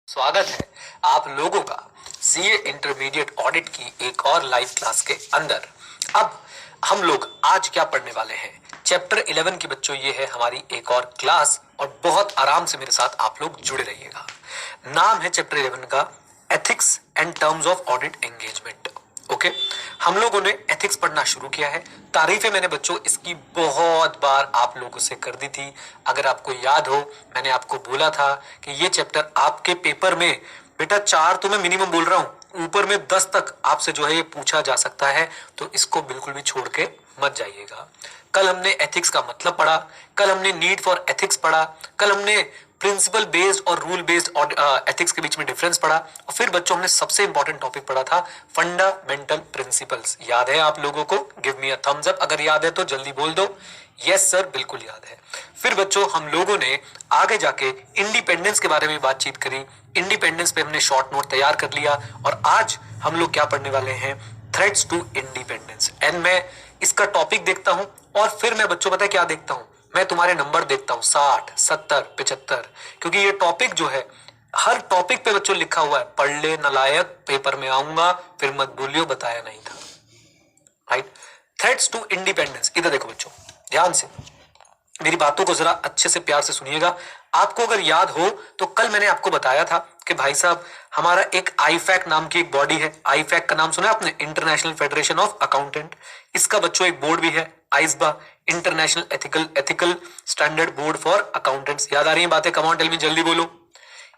स्वागत है आप लोगों का सीए इंटरमीडिएट ऑडिट की एक और लाइव क्लास के अंदर। अब हम लोग आज क्या पढ़ने वाले हैं, चैप्टर 11 की बच्चों ये है हमारी एक और क्लास और बहुत आराम से मेरे साथ आप लोग जुड़े रहिएगा। नाम है चैप्टर 11 का ethics and terms of audit engagement. Okay, हम लोगों ने एथिक्स पढ़ना शुरू किया है। तारीफें मैंने बच्चों इसकी बहुत बार आप लोगों से कर दी थी। अगर आपको याद हो, मैंने आपको बोला था कि ये चैप्टर आपके पेपर में बेटा 4 तो मैं मिनिमम बोल रहा हूं, ऊपर में 10 तक आपसे जो है ये पूछा जा सकता है, तो इसको बिल्कुल भी छोड़ के मत जाइएगा। कल हमने एथिक्स का मतलब पढ़ा, कल हमने नीड फॉर एथिक्स पढ़ा, कल हमने प्रिंसिपल बेस्ड और रूल बेस्ड एथिक्स के बीच में डिफरेंस पढ़ा, और फिर बच्चों हमने सबसे इंपॉर्टेंट टॉपिक पढ़ा था फंडामेंटल प्रिंसिपल्स। याद है आप लोगों को? Give me a thumbs up अगर याद है तो जल्दी बोल दो यस सर, बिल्कुल याद है। फिर बच्चों हम लोगों ने आगे जाके इंडिपेंडेंस के बारे में बातचीत करी। इंडिपेंडेंस पे हमने शॉर्ट नोट तैयार कर लिया और आज हम लोग क्या पढ़ने वाले हैं, थ्रेट्स टू इंडिपेंडेंस। एंड मैं इसका टॉपिक देखता हूं और फिर मैं बच्चों पता है क्या देखता हूं, मैं तुम्हारे नंबर देखता हूं 60, 70, 75, क्योंकि ये टॉपिक जो है हर टॉपिक पे बच्चों लिखा हुआ है पढ़ ले नलायक, पेपर में आऊंगा फिर मत बोलियो बताया नहीं था। Right, threats to independence. इधर देखो बच्चों, ध्यान से मेरी बातों को जरा अच्छे से प्यार से सुनिएगा। आपको अगर याद हो तो कल मैंने आपको बताया था कि भाई साहब हमारा एक आईफैक नाम की एक बॉडी है। आईफैक का नाम सुना है आपने, इंटरनेशनल फेडरेशन ऑफ अकाउंटेंट। इसका बच्चों एक बोर्ड भी है, IESBA, international ethical standard board for accountants. याद आ रही है बातें? कम ऑन टेल मी, जल्दी बोलो।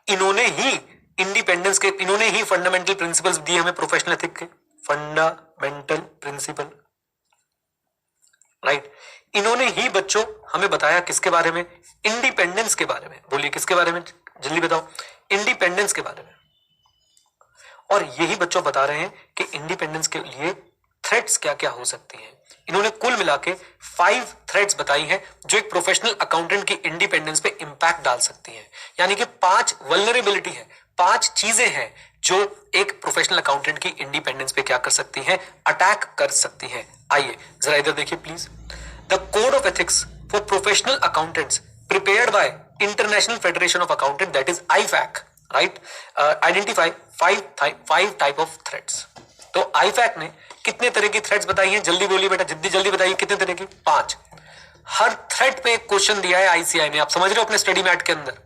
इन्होंने ही इंडिपेंडेंस के, इन्होंने ही फंडामेंटल प्रिंसिपल्स दिए हमें प्रोफेशनल एथिक के, फंडामेंटल प्रिंसिपल। राइट, इन्होंने ही बच्चों हमें बताया किसके बारे में, इंडिपेंडेंस के बारे में। बोलिए किसके बारे में, जल्दी बताओ। इंडिपेंडेंस के बारे में। और यही बच्चों बता रहे हैं कि इंडिपेंडेंस के लिए थ्रेट्स क्या क्या हो सकती हैं। इन्होंने कुल मिला के 5 थ्रेट्स बताई हैं जो एक प्रोफेशनल अकाउंटेंट की इंडिपेंडेंस पे इंपैक्ट डाल सकती हैं। यानी कि 5 वल्नरेबिलिटी है, 5 चीजें हैं जो एक प्रोफेशनल अकाउंटेंट की इंडिपेंडेंस पे क्या कर सकती हैं, अटैक कर सकती हैं। आइए जरा इधर देखिए please. The code of ethics for professional accountants prepared by international federation of accountant, that is IFAC, right, identify 5 type of threats. तो आईफैक ने कितने तरह की थ्रेट्स बताई हैं, जल्दी बोलिए बेटा, जल्दी बताइए कितने तरह की? 5। हर थ्रेट पे एक क्वेश्चन दिया है आईसीआई ने, आप समझ रहे हो अपने स्टडी मैट के अंदर।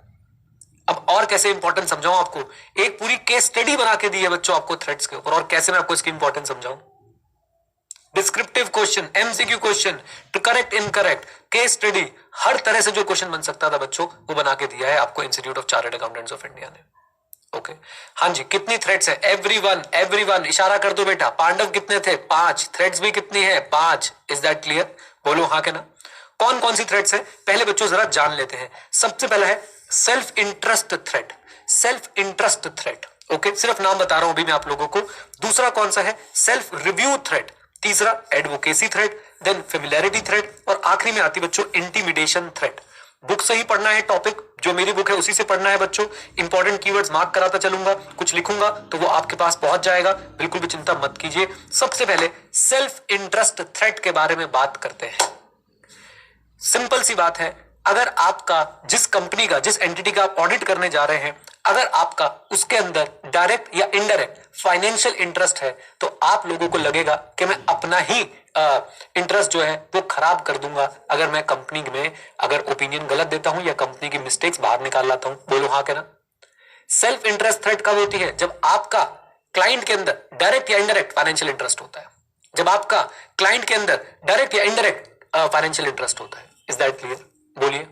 अब और कैसे इंपॉर्टेंट समझाऊं आपको, एक पूरी केस स्टडी बना के दी है बच्चों आपको थ्रेट्स के ऊपर, और कैसे मैं आपको इसकी इंपॉर्टेंस समझाऊं। Descriptive question, MCQ question, correct incorrect, case study, हर तरह से जो क्वेश्चन बन सकता था बच्चों वो बना के दिया है आपको institute of chartered accountants of India ने। ओके, हाँ जी, कितनी थ्रेड्स है? एवरीवन इशारा कर दो बेटा। पांडव कितने थे? 5। थ्रेड्स भी कितनी है? 5। Is that clear? बोलो हाँ के ना। कौन कौन सी थ्रेड्स है पहले बच्चों जरा जान लेते हैं। सबसे पहला है self interest thread. Self interest thread, okay, सिर्फ नाम बता रहा हूं अभी मैं आप लोगों को। दूसरा कौन सा है? Self review threat. तीसरा advocacy threat, then familiarity threat, और आखिरी में आती बच्चों इंटिमिडेशन थ्रेड। बुक से ही पढ़ना है, टॉपिक जो मेरी बुक है उसी से पढ़ना है बच्चों। इंपॉर्टेंट कीवर्ड्स मार्क कराता चलूंगा, कुछ लिखूंगा तो वो आपके पास पहुंच जाएगा, बिल्कुल भी चिंता मत कीजिए। सबसे पहले सेल्फ इंटरेस्ट थ्रेट के बारे में बात करते हैं। सिंपल सी बात है, अगर आपका जिस कंपनी का, जिस एंटिटी का आप ऑडिट करने जा रहे हैं, अगर आपका उसके अंदर डायरेक्ट या इनडायरेक्ट फाइनेंशियल इंटरेस्ट है, तो आप लोगों को लगेगा कि मैं अपना ही इंटरेस्ट जो है वो खराब कर दूंगा अगर मैं कंपनी में अगर ओपिनियन गलत देता हूं या कंपनी की मिस्टेक्स बाहर निकाल लाता हूं। बोलो हाँ क्या ना। सेल्फ इंटरेस्ट थ्रेट कब होती है? जब आपका क्लाइंट के अंदर डायरेक्ट या इनडायरेक्ट फाइनेंशियल इंटरेस्ट होता है। जब आपका क्लाइंट के अंदर डायरेक्ट या इनडायरेक्ट फाइनेंशियल इंटरेस्ट होता है। Is that clear? बोलिए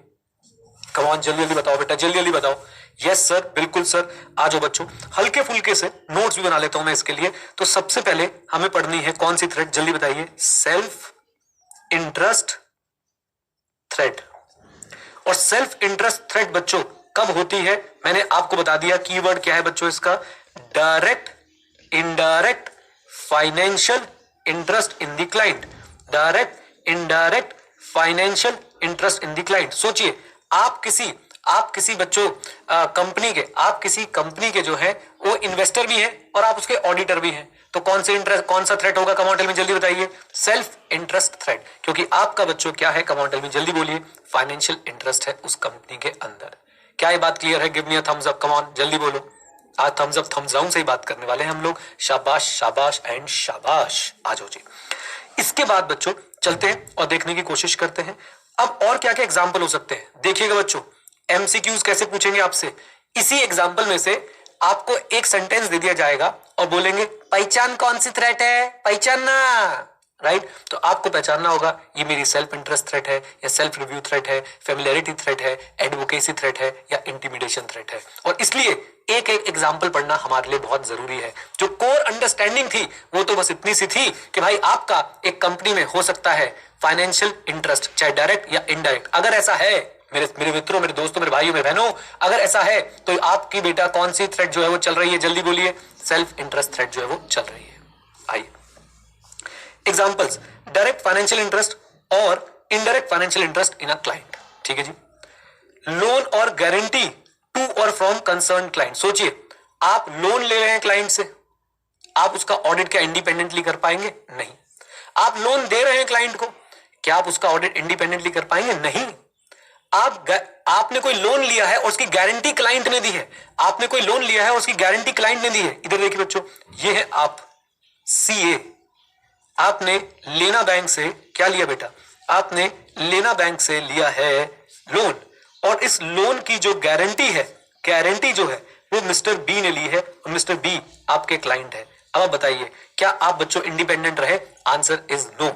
कम ऑन, जल्दी बताओ बेटा, जल्दी बताओ। यस सर, बिल्कुल सर। आ जाओ बच्चों, हल्के फुल्के से नोट्स भी बना लेता हूं मैं इसके लिए। तो सबसे पहले हमें पढ़नी है कौन सी थ्रेड, जल्दी बताइए? Self interest thread. और सेल्फ इंटरेस्ट थ्रेड बच्चों कब होती है? मैंने आपको बता दिया, कीवर्ड क्या है बच्चों इसका, direct indirect financial interest in the client. Direct indirect financial interest in the client. सोचिए, आप किसी बच्चों कंपनी के, आप किसी कंपनी के जो है वो इन्वेस्टर भी हैं और आप उसके ऑडिटर भी हैं, तो कौन सा थ्रेट होगा? कमांडल में जल्दी बताइए। सेल्फ इंटरेस्ट थ्रेट, क्योंकि आपका बच्चों क्या है? कमांडल में जल्दी बोलिए, फाइनेंशियल इंटरेस्ट है उस कंपनी के अंदर। क्या ये बात क्लियर है? Give me a thumbs up, come on, जल्दी बोलो। आज थम्स अप थम्स डाउन से ही बात करने वाले हैं हम लोग। शाबाश शाबाश एंड शाबाश। आ जाओ जी। इसके बाद बच्चों चलते हैं और देखने की कोशिश करते हैं अब और क्या क्या एग्जाम्पल हो सकते हैं। देखिएगा बच्चों, एमसीक्यूज कैसे पूछेंगे आपसे। इसी एग्जाम्पल में से आपको एक सेंटेंस दे दिया जाएगा और बोलेंगे पहचान कौन सी थ्रेट है, पहचानना, राइट। तो आपको पहचानना होगा ये मेरी सेल्फ इंटरेस्ट थ्रेट है या सेल्फ रिव्यू थ्रेट है, फेमिलियरिटी थ्रेट है, एडवोकेसी थ्रेट है या इंटिमिडेशन थ्रेट है। और इसलिए एक एक एग्जाम्पल पढ़ना हमारे लिए बहुत जरूरी है। जो कोर अंडरस्टैंडिंग थी वो तो बस इतनी सी थी कि भाई आपका एक कंपनी में हो सकता है फाइनेंशियल इंटरेस्ट, चाहे डायरेक्ट या इनडायरेक्ट। अगर ऐसा है मेरे मित्रों, मेरे दोस्तों, मेरे भाइयों, मेरे बहनों, अगर ऐसा है तो आपकी बेटा कौन सी थ्रेट जो है वो चल रही है, जल्दी बोलिए। सेल्फ इंटरेस्ट थ्रेट जो है वो चल रही है। आइए एग्जांपल्स, डायरेक्ट फाइनेंशियल इंटरेस्ट और indirect financial interest in a client. ठीक है जी। लोन और गारंटी टू और फ्रॉम कंसर्न क्लाइंट। सोचिए आप लोन ले रहे हैं क्लाइंट से, आप उसका ऑडिट क्या इंडिपेंडेंटली कर पाएंगे? नहीं। आप लोन दे रहे हैं क्लाइंट को, क्या आप उसका ऑडिट इंडिपेंडेंटली कर पाएंगे? नहीं। आपने कोई लोन लिया है और उसकी गारंटी क्लाइंट ने दी है। आपने कोई लोन लिया है और उसकी गारंटी क्लाइंट ने दी है। इधर देखिए बच्चों, ये है आप सीए, आपने लेना बैंक से क्या लिया बेटा? आपने लेना बैंक से लिया है लोन, और इस लोन की जो गारंटी है, गारंटी जो है वो मिस्टर बी ने ली है और मिस्टर बी आपके क्लाइंट है। अब आप बताइए क्या आप बच्चों इंडिपेंडेंट रहे? Answer is no.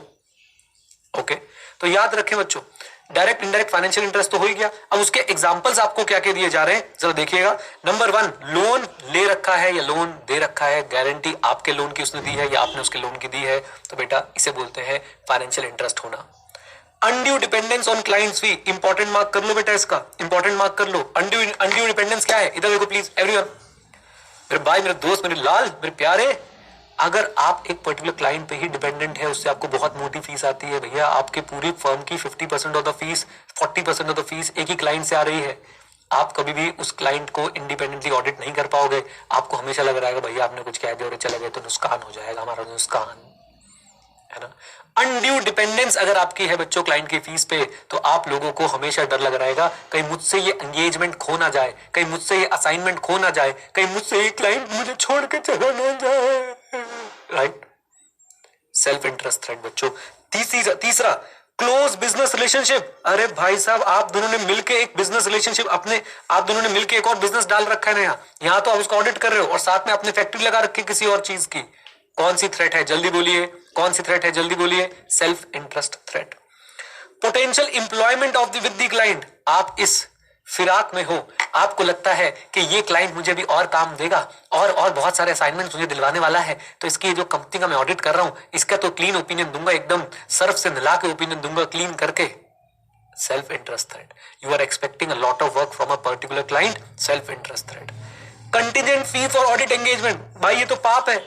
ओके, तो याद रखें बच्चों, डायरेक्ट इनडायरेक्ट फाइनेंशियल इंटरेस्ट तो हो ही गया। अब उसके एग्जांपल्स आपको क्या क्या दिए जा रहे हैं जरा देखिएगा। नंबर 1, लोन ले रखा है या लोन दे रखा है, गारंटी आपके लोन की उसने दी है या आपने उसके लोन की दी है, तो बेटा इसे बोलते हैं फाइनेंशियल इंटरेस्ट होना। Undue dependence on clients fee, important mark कर लो बेटा, इसका इंपॉर्टेंट मार्क कर लो। अनड्यू डिपेंडेंस क्या है? इधर देखो प्लीज एवरीवन, मेरे भाई, मेरे दोस्त, मेरे लाल, मेरे प्यारे, अगर आप एक पर्टिकुलर क्लाइंट पे ही डिपेंडेंट है, उससे आपको बहुत मोटी फीस आती है भैया, आपके पूरी फर्म की 50% of the fees, 40% of the fees एक ही क्लाइंट से आ रही है, आप कभी भी उस क्लाइंट को इंडिपेंडेंटली ऑडिट नहीं कर पाओगे। आपको हमेशा लग रहा है भैया आपने कुछ कह दिया और चले गए तो नुकसान हो जाएगा, हमारा नुकसान है ना। अनड्यू डिपेंडेंस अगर आपकी है बच्चों क्लाइंट की फीस पे, तो आप लोगों को हमेशा डर लग रहेगा कहीं मुझसे ये एंगेजमेंट खो ना जाए, कहीं मुझसे ये असाइनमेंट खो ना जाए, कहीं मुझसे ये क्लाइंट मुझे छोड़ के चला ना जाए, राइट। सेल्फ इंटरेस्ट थ्रेट बच्चों। तीसरा क्लोज बिजनेस रिलेशनशिप। अरे भाई साहब, आप दोनों ने मिलके एक बिजनेस रिलेशनशिप आप दोनों ने मिलके एक और बिजनेस डाल रखा है ना, यहाँ तो आप उसको ऑडिट कर रहे हो और साथ में अपनी फैक्ट्री लगा रखी किसी और चीज की। कौन सी थ्रेट है? जल्दी बोलिए, कौन सी थ्रेट है? जल्दी बोलिए। Self interest threat. Potential employment of the with the client. आप इस फिराक में हो, आपको लगता है कि ये क्लाइंट मुझे भी और काम देगा और बहुत सारे असाइनमेंट्स मुझे दिलवाने वाला है, तो इसकी जो कंपनी का मैं ऑडिट कर रहा हूं इसका तो क्लीन ओपिनियन दूंगा, एकदम सर्फ से मिला के ओपिनियन दूंगा, क्लीन करके। Self interest threat. You are expecting a lot of work from a particular client. Self interest threat. Contingent fee for audit engagement. भाई ये तो पाप है।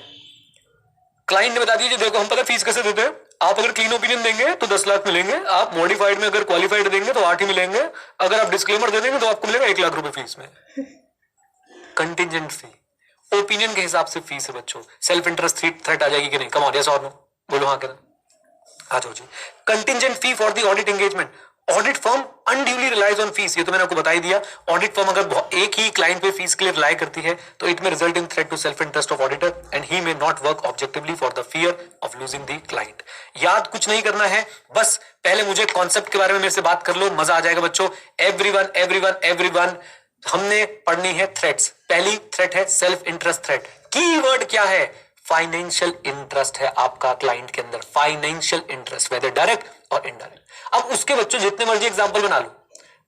क्लाइंट ने बता दिया देखो हम पता फीस कैसे देते हैं, आप अगर क्लीन ओपिनियन देंगे तो 10 लाख मिलेंगे, आप मॉडिफाइड में अगर क्वालिफाइड देंगे तो 8 ही मिलेंगे, अगर आप डिस्क्लेमर दे देंगे तो आपको मिलेगा 1 लाख रुपए फीस में। कंटिजेंट फी ओपिनियन के हिसाब से फीस है बच्चों। सेल्फ इंटरेस्ट थ्रेट आ जाएगी कि नहीं? कम ऑन, यस और नो, बोलो हाँ क्या? आ जाओ जी। Contingent fee for the audit engagement. Audit firm unduly relies on fees. ये तो मैंने आपको बता ही दिया। ऑडिट फर्म अगर एक ही क्लाइंट पे फीस के लिए रिलाई करती है तो it may result in threat to self interest of auditor and he may not work objectively for the fear of losing the client. याद कुछ नहीं करना है, बस पहले मुझे कॉन्सेप्ट के बारे में मेरे से बात कर लो, मजा आ जाएगा बच्चों। एवरीवन हमने पढ़नी है थ्रेट्स। पहली थ्रेट है सेल्फ इंटरेस्ट थ्रेट। कीवर्ड क्या है? फाइनेंशियल इंटरेस्ट है आपका क्लाइंट के अंदर। फाइनेंशियल इंटरेस्ट वेदर डायरेक्ट और इनडायरेक्ट। अब उसके बच्चों जितने मर्जी एग्जांपल बना लो।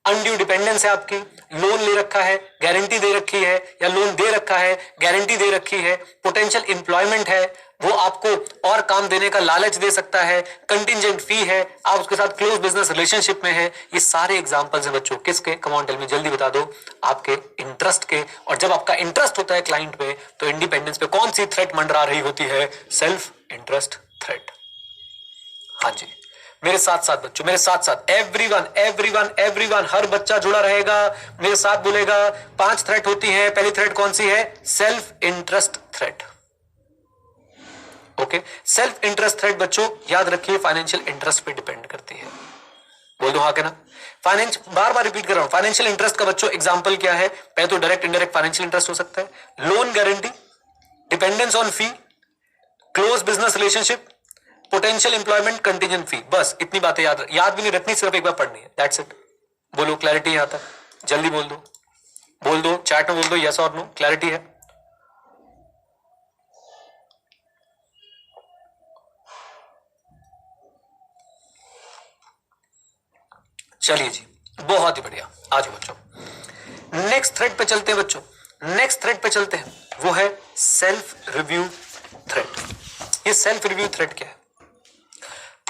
अनड्यू डिपेंडेंस है आपकी, लोन ले रखा है, गारंटी दे रखी है, या लोन दे रखा है, गारंटी दे रखी है। पोटेंशियल एम्प्लॉयमेंट है, वो आपको और काम देने का लालच दे सकता है। कंटिजेंट फी है, आप उसके साथ क्लोज बिजनेस रिलेशनशिप में है। ये सारे एग्जांपल्स हैं बच्चों किसके? कम ऑन टेल मी, जल्दी बता दो। आपके इंटरेस्ट के। और जब आपका इंटरेस्ट होता है क्लाइंट पे तो इंडिपेंडेंस पे कौन सी थ्रेट मंडरा रही होती है? Self interest threat. हाँ जी, मेरे साथ साथ बच्चों, मेरे साथ साथ एवरीवन हर बच्चा जुड़ा रहेगा, मेरे साथ बोलेगा। 5 थ्रेट होती है। पहली थ्रेट कौन सी है? Self interest threat. Okay, self interest threat बच्चों याद रखिए फाइनेंशियल इंटरेस्ट पे डिपेंड करती है। बोल दो हाँ क्या ना? फाइनेंस, बार बार रिपीट कर रहा हूं, फाइनेंशियल इंटरेस्ट का बच्चों एग्जांपल क्या है? पहले तो डायरेक्ट इंडायरेक्ट फाइनेंशियल इंटरेस्ट हो सकता है, loan guarantee, dependence on fee, close business relationship, potential employment, contingent fee. बस इतनी बातें याद भी नहीं रखनी, सिर्फ एक बार पढ़नी है, दैट्स इट। बोलो क्लैरिटी यहां तक, जल्दी बोल दो चैट में बोल दो यस और नो, क्लैरिटी है? चलिए जी, बहुत ही बढ़िया। आज बच्चों नेक्स्ट थ्रेड पे चलते हैं बच्चों, नेक्स्ट थ्रेड पे चलते हैं, वो है सेल्फ रिव्यू थ्रेड। ये सेल्फ रिव्यू थ्रेड क्या है?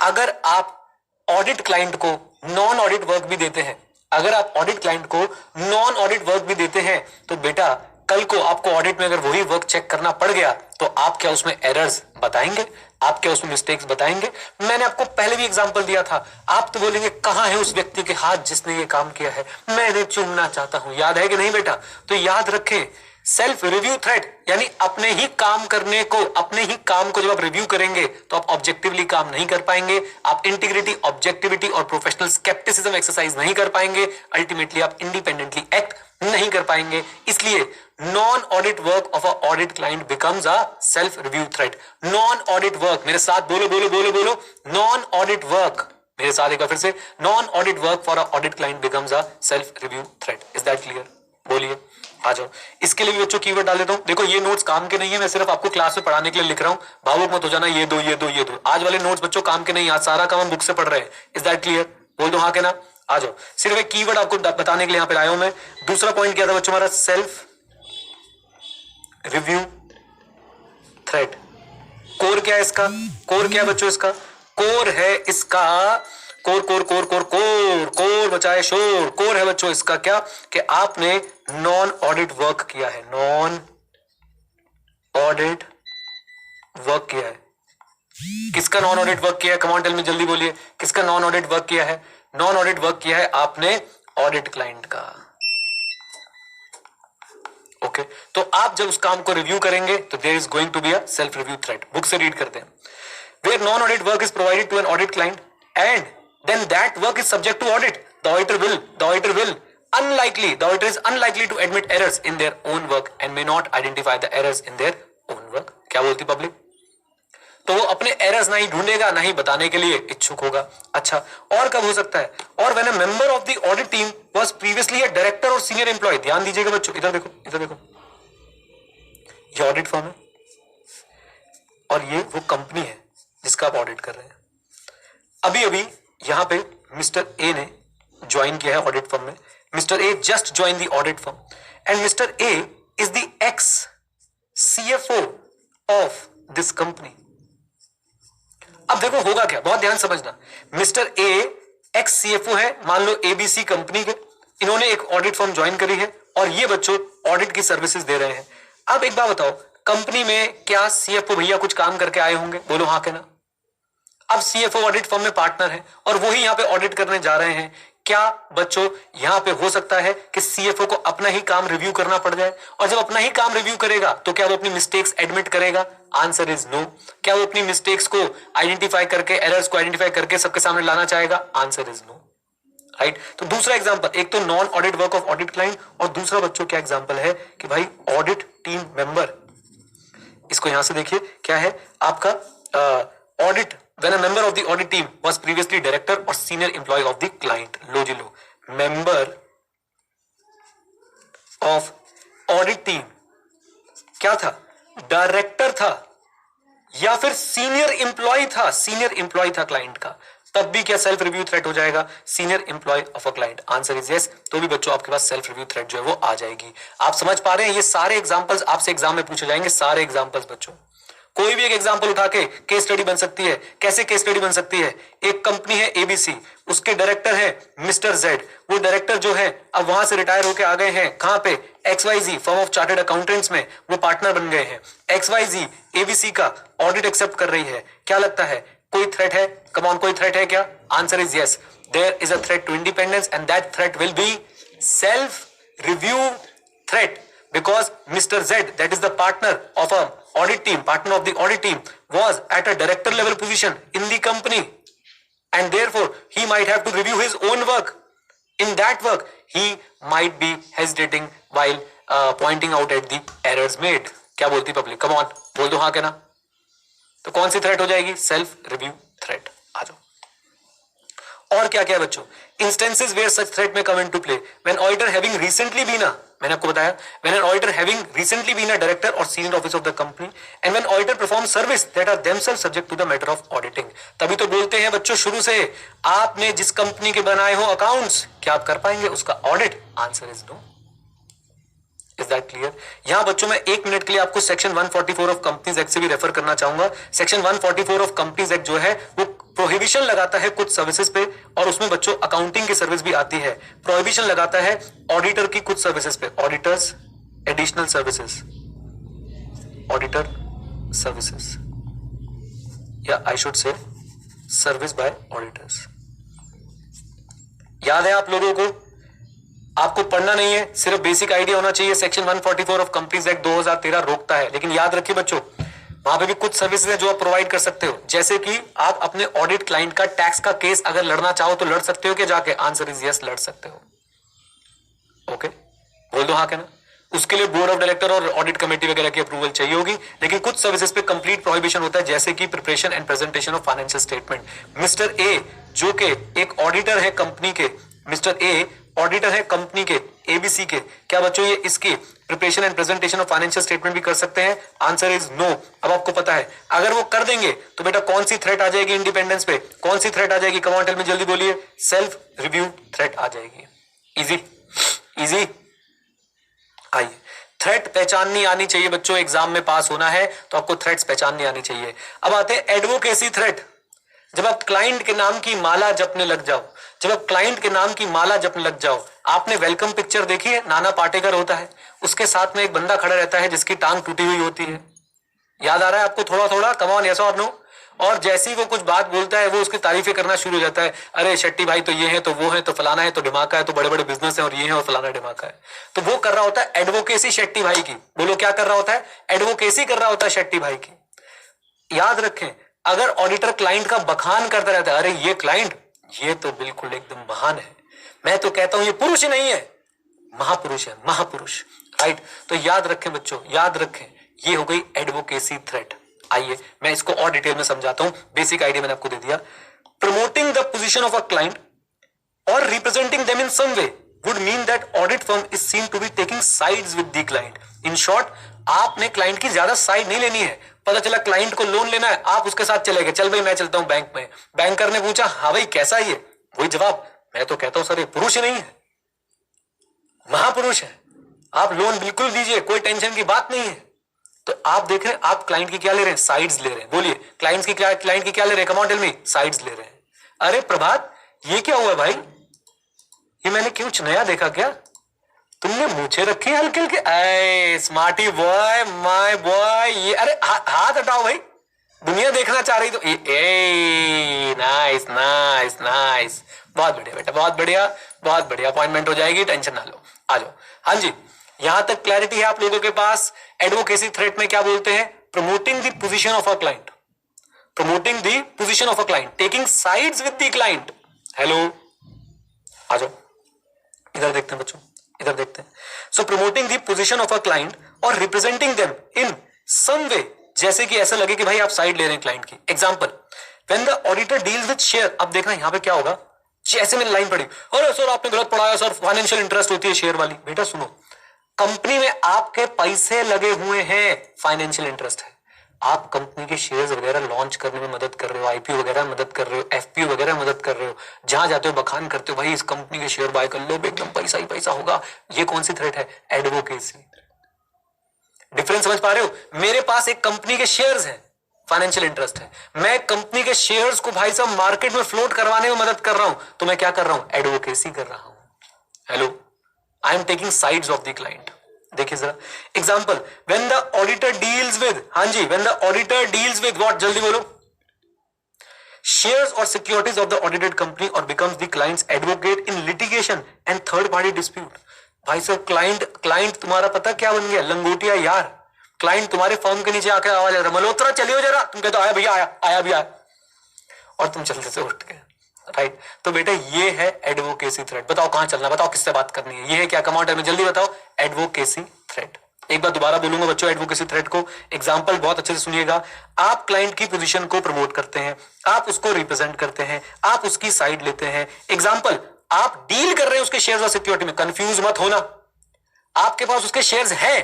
अगर आप ऑडिट क्लाइंट को नॉन ऑडिट वर्क भी देते हैं, अगर आप ऑडिट क्लाइंट को नॉन ऑडिट वर्क भी देते हैं, तो बेटा कल को आपको ऑडिट में अगर वही वर्क चेक करना पड़ गया तो आप क्या उसमें एरर्स बताएंगे? आप क्या उसमें मिस्टेक्स बताएंगे? मैंने आपको पहले भी एग्जांपल दिया था, आप तो बोलेंगे कहां है उस व्यक्ति के हाथ जिसने ये काम किया है, मैंने चूमना चाहता हूं। याद है कि नहीं बेटा? तो याद रखें, सेल्फ रिव्यू थ्रेड यानी अपने ही काम करने को, अपने ही काम को जब आप रिव्यू करेंगे तो आप ऑब्जेक्टिवली काम नहीं कर पाएंगे, आप इंटीग्रिटी, ऑब्जेक्टिविटी और प्रोफेशनल स्केप्टिसिज्म एक्सरसाइज नहीं कर पाएंगे, अल्टीमेटली आप इंडिपेंडेंटली एक्ट नहीं कर पाएंगे। इसलिए non audit work of a audit client becomes a self review thread. Non audit work, मेरे साथ बोलो बोलो बोलो बोलो, नॉन ऑडिट वर्क, मेरे साथ एक बार फिर से, non audit work for a audit client becomes a self review thread. Is that clear? बोलिए, आ जाओ। इसके लिए भी बच्चों कीवर्ड डाल देता हूं। देखो ये नोट्स काम के नहीं है, मैं सिर्फ आपको क्लास में पढ़ाने के लिए लिख रहा हूं, भावुक मत हो जाना, ये दो ये दो ये दो। आज वाले नोट्स बच्चों काम के नहीं, आज सारा काम हम बुक से पढ़ रहे हैं। Is that clear? बोल दो हाँ के ना, आ जाओ। सिर्फ एक कीवर्ड आपको बताने के लिए यहां पे आया हूं मैं। दूसरा पॉइंट क्या था बच्चों हमारा? Self review thread. कोर क्या है इसका? कोर क्या है बच्चों इसका? कोर है इसका, core core core core core core बचाए शोर। कोर है बच्चों इसका क्या? कि आपने नॉन ऑडिट वर्क किया है, नॉन ऑडिट वर्क किया है। किसका नॉन ऑडिट वर्क किया है? कम ऑन टेल मी, जल्दी बोलिए, किसका नॉन ऑडिट वर्क किया है? नॉन ऑडिट वर्क किया है आपने ऑडिट क्लाइंट का। ओके, तो आप जब उस काम को रिव्यू करेंगे तो there is going to be a self review threat. Book से रीड करते हैं। Where non audit work is provided to an audit client and then that work is subject to audit, the auditor is unlikely to admit errors in their own work and may not identify the errors in their own work। क्या बोलती public? तो वो अपने errors ना ही ढूंढेगा, ना ही बताने के लिए इच्छुक होगा। अच्छा, और कब हो सकता है? और when a member of the audit team was previously a director और सीनियर एम्प्लॉय। ध्यान दीजिएगा बच्चों, इधर देखो, इधर देखो, ये ऑडिट फर्म है और ये वो कंपनी है जिसका आप ऑडिट कर रहे हैं। अभी अभी यहां पे मिस्टर ए ने ज्वाइन किया है ऑडिट फर्म में। Mister A just join the audit firm and mister A is the x CFO of this company. अब देखो होगा क्या, बहुत ध्यान समझना। मिस्टर ए एक्स सीएफओ है, मान लो एबीसी कंपनी के, इन्होंने एक ऑडिट फर्म ज्वाइन करी है और ये बच्चों ऑडिट की सर्विसेज दे रहे हैं। अब एक बात बताओ, कंपनी में क्या सीएफओ भैया कुछ काम करके आए होंगे? बोलो हाँ के ना। अब सीएफओ ऑडिट फर्म में पार्टनर है और वो ही यहां पे ऑडिट करने जा रहे हैं। क्या बच्चों यहां पे हो सकता है कि सीएफओ को अपना ही काम रिव्यू करना पड़ जाए? और जब अपना ही काम रिव्यू करेगा तो क्या वो अपनी मिस्टेक्स एडमिट करेगा? Answer is no. क्या वो अपनी मिस्टेक्स को आइडेंटिफाई करके, एरर्स को आइडेंटिफाई करके सबके सामने लाना चाहेगा? Answer is no. राइट, तो दूसरा एग्जांपल, एक तो non audit work of audit client और दूसरा बच्चों क्या एग्जांपल है कि भाई ऑडिट टीम मेंबर। इसको यहां से देखिए क्या है आपका audit when a member of the audit team was previously director or senior employee of the client। लो जी लो, member of audit team क्या था? डायरेक्टर था या फिर सीनियर एम्प्लॉय था? सीनियर एम्प्लॉय था क्लाइंट का, तब भी क्या सेल्फ रिव्यू थ्रेट हो जाएगा? Senior employee of a client. Answer is yes. तो भी बच्चों आपके पास सेल्फ रिव्यू थ्रेट जो है वो आ जाएगी। आप समझ पा रहे हैं? ये सारे एग्जांपल्स आपसे एग्जाम में पूछे जाएंगे, सारे एग्जांपल्स बच्चों। कोई भी एक एग्जांपल उठा के केस स्टडी बन सकती है। कैसे केस स्टडी बन सकती है? एक कंपनी है एबीसी, उसके डायरेक्टर है मिस्टर जेड। वो डायरेक्टर जो है अब वहां से रिटायर होके आ गए हैं कहां पे? XYZ firm of chartered accountants में वो पार्टनर बन गए हैं। XYZ एबीसी का ऑडिट एक्सेप्ट कर रही है। क्या लगता है कोई थ्रेट है? कम ऑन, कोई थ्रेट है क्या? Answer is yes. There is a threat to independence and that threat will be self review threat because Mr. Z, that is the partner of a audit team, partner of the audit team, was at a director level position in the company and therefore he might have to review his own work In that work, he might be hesitating while pointing out at the errors made. क्या बोलती public? Come on, बोल दो हाँ क्या ना। तो कौन सी थ्रेट हो जाएगी? Self review threat. आ जाओ। और क्या क्या है बच्चों? Instances where such threat may come into play when auditor having recently been मैंने आपको बताया, when an auditor having recently been a director और senior officer of the company and when auditor perform service that are themselves subject to the matter of auditing. तभी तो बोलते हैं बच्चों शुरू से, आपने जिस कंपनी के बनाए हो अकाउंट्स, क्या आप कर पाएंगे उसका audit? Answer is no. Is that clear? यहां बच्चों मैं 1 मिनट के लिए आपको सेक्शन 144 ऑफ कंपनीज एक्ट से भी रेफर करना चाहूंगा। सेक्शन 144 ऑफ कंपनीज एक्ट जो है वो प्रोहिबिशन लगाता है कुछ सर्विसेज पे, और उसमें बच्चों अकाउंटिंग की सर्विस भी आती है। प्रोहिबिशन लगाता है ऑडिटर की कुछ सर्विसेज पे, auditors additional services, auditor services, या I should say service by auditors. याद है आप लोगों को? आपको पढ़ना नहीं है, सिर्फ बेसिक आइडिया होना चाहिए। सेक्शन 144 ऑफ कंपनीज एक्ट 2013 रोकता है, लेकिन याद रखिए बच्चों वहां पे भी कुछ सर्विसेज हैं जो आप प्रोवाइड कर सकते हो। जैसे कि आप अपने ऑडिट क्लाइंट का टैक्स का केस अगर लड़ना चाहो तो लड़ सकते हो, क्या जाके? आंसर इज यस, लड़ सकते हो। ओके, बोल दो हाँ क्या ना। उसके लिए बोर्ड ऑफ डायरेक्टर और ऑडिट कमेटी वगैरह की अप्रूवल चाहिए होगी, लेकिन कुछ सर्विसेज पे कंप्लीट प्रोहिबिशन होता है, जैसे कि preparation and presentation of financial statement. Mister A जो कि एक ऑडिटर है कंपनी के, मिस्टर ए ऑडिटर है कंपनी के एबीसी के, क्या बच्चों ये इसकी preparation and presentation of financial statement भी कर सकते हैं? Answer is no. अब आपको पता है अगर वो कर देंगे तो बेटा कौन सी थ्रेट आ जाएगी इंडिपेंडेंस पे? कौन सी थ्रेट आ जाएगी? कम ऑन टेल मी, जल्दी बोलिए। सेल्फ रिव्यू थ्रेट आ जाएगी। Easy easy. आइए, थ्रेट पहचाननी आनी चाहिए बच्चों, एग्जाम में पास होना है तो आपको थ्रेट्स पहचाननी आनी चाहिए। अब आते हैं एडवोकेसी थ्रेट। जब आप क्लाइंट के नाम की माला जपने लग जाओ, जब आप क्लाइंट के नाम की माला जपने लग जाओ, आपने वेलकम पिक्चर देखी है? नाना पाटेकर होता है, उसके साथ में एक बंदा खड़ा रहता है जिसकी टांग टूटी हुई होती है। याद आ रहा है आपको थोड़ा थोड़ा? कम ऑन, यस और नो। और जैसे ही वो कुछ बात बोलता है वो उसकी तारीफें करना शुरू हो जाता है। अरे शेट्टी भाई तो ये है, तो वो है, तो फलाना है, तो ढिमाका है, तो बड़े बड़े बिजनेस है, और ये है और फलाना ढिमाका है। तो वो कर रहा होता है एडवोकेसी शेट्टी भाई की। बोलो क्या कर रहा होता है? एडवोकेसी कर रहा होता है शेट्टी भाई की। याद रखें, अगर ऑडिटर क्लाइंट का बखान करता रहता है, अरे ये क्लाइंट ये तो बिल्कुल एकदम महान है, मैं तो कहता हूं ये पुरुष ही नहीं है, महापुरुष है, महापुरुष, राइट? तो याद रखें बच्चों, याद रखें, ये हो गई एडवोकेसी थ्रेट। आइए मैं इसको और डिटेल में समझाता हूं। बेसिक आइडिया मैंने आपको दे दिया। Promoting the position of a client और representing them in some way would mean that audit firm is seen to be taking sides with the client. In short, आपने क्लाइंट की ज्यादा साइड नहीं लेनी है। पता चला क्लाइंट को लोन लेना है, आप उसके साथ चले गए, चल भाई मैं चलता हूं बैंक में। बैंकर ने पूछा हाँ भाई कैसा है ये? वही जवाब, मैं तो कहता हूं सर ये पुरुष ही नहीं है, महापुरुष है, आप लोन बिल्कुल दीजिए, कोई टेंशन की बात नहीं है। तो आप देख रहे हैं आप क्लाइंट की क्या ले रहे हैं? साइड्स ले रहे हैं। बोलिए क्लाइंट की क्या ले रहे हैं? Come on tell me. Sides ले रहे हैं। अरे प्रभात ये क्या हुआ भाई? ये मैंने क्यों नया देखा क्या? तुमने मूछे रखी है हल्के हल्के? ऐ स्मार्टी बॉय, माय बॉय, ये अरे हाथ हटाओ भाई, दुनिया देखना चाह रही तो ए नाइस नाइस नाइस, बहुत बढ़िया बेटा, बहुत बढ़िया, बहुत बढ़िया। अपॉइंटमेंट हो जाएगी, टेंशन ना लो, आ जाओ। हाँ जी, यहां तक क्लैरिटी है आप लोगों के पास? एडवोकेसी थ्रेट में क्या बोलते हैं? Promoting the position of a client, promoting the position of a client, taking sides with the client. Hello, आ जाओ, इधर देखते हैं बच्चों, इधर देखते हैं। So promoting the position of a client और representing them in some way, जैसे कि ऐसा लगे कि भाई आप साइड ले रहे हैं क्लाइंट की। Example, when the auditor deals with share. अब देखना यहां पे क्या होगा, जैसे मैंने लाइन पढ़ी, अरे सर आपने गलत पढ़ाया सर, फाइनेंशियल इंटरेस्ट होती है शेयर वाली। बेटा सुनो, कंपनी में आपके पैसे लगे हुए हैं, फाइनेंशियल इंटरेस्ट है। आप कंपनी के शेयर्स वगैरह लॉन्च करने में मदद कर रहे हो, आईपीओ वगैरह मदद कर रहे हो, एफपीओ वगैरह मदद कर रहे हो, जहां जाते हो बखान करते हो, भाई इस कंपनी के शेयर बाय कर लो, एकदम पैसा ही पैसा होगा। ये कौन सी थ्रेट है? एडवोकेसी। डिफरेंस समझ पा रहे हो? मेरे पास एक कंपनी के शेयर्स हैं, फाइनेंशियल इंटरेस्ट है, मैं कंपनी के शेयर्स को भाई साहब मार्केट में फ्लोट करवाने में मदद कर रहा हूं, तो मैं क्या कर रहा हूं? एडवोकेसी कर रहा हूं। Hello, I am taking sides of the client. देखिए जरा example, when the auditor deals with, हाँ जी, when the auditor deals with what, जल्दी बोलो, शेयर्स और securities of the audited company और becomes the client's advocate in litigation and third party dispute. भाई साहब क्लाइंट तुम्हारा पता क्या बन गया? लंगोटिया यार। क्लाइंट तुम्हारे फर्म के नीचे आकर आवाज आ रहा, मल्होत्रा चलियो जरा, तुम कहते आया भैया, आया आया भी आया, और तुम चलते से उठ गए। राइट। तो बेटा ये है एडवोकेसी थ्रेट। बताओ कहां चलना, बताओ किससे बात करनी है, ये है क्या कमांड में, जल्दी बताओ। Advocacy threat. एक बार दोबारा बोलूंगा बच्चों एडवोकेसी थ्रेट को, एग्जांपल बहुत अच्छे से सुनिएगा। आप क्लाइंट की पोजीशन को प्रमोट करते हैं, आप उसको रिप्रेजेंट करते हैं, आप उसकी साइड लेते हैं। एग्जांपल, आप डील कर रहे हैं उसके शेयर्स और सिक्योरिटी में, कंफ्यूज मत होना, आपके पास उसके शेयर्स हैं,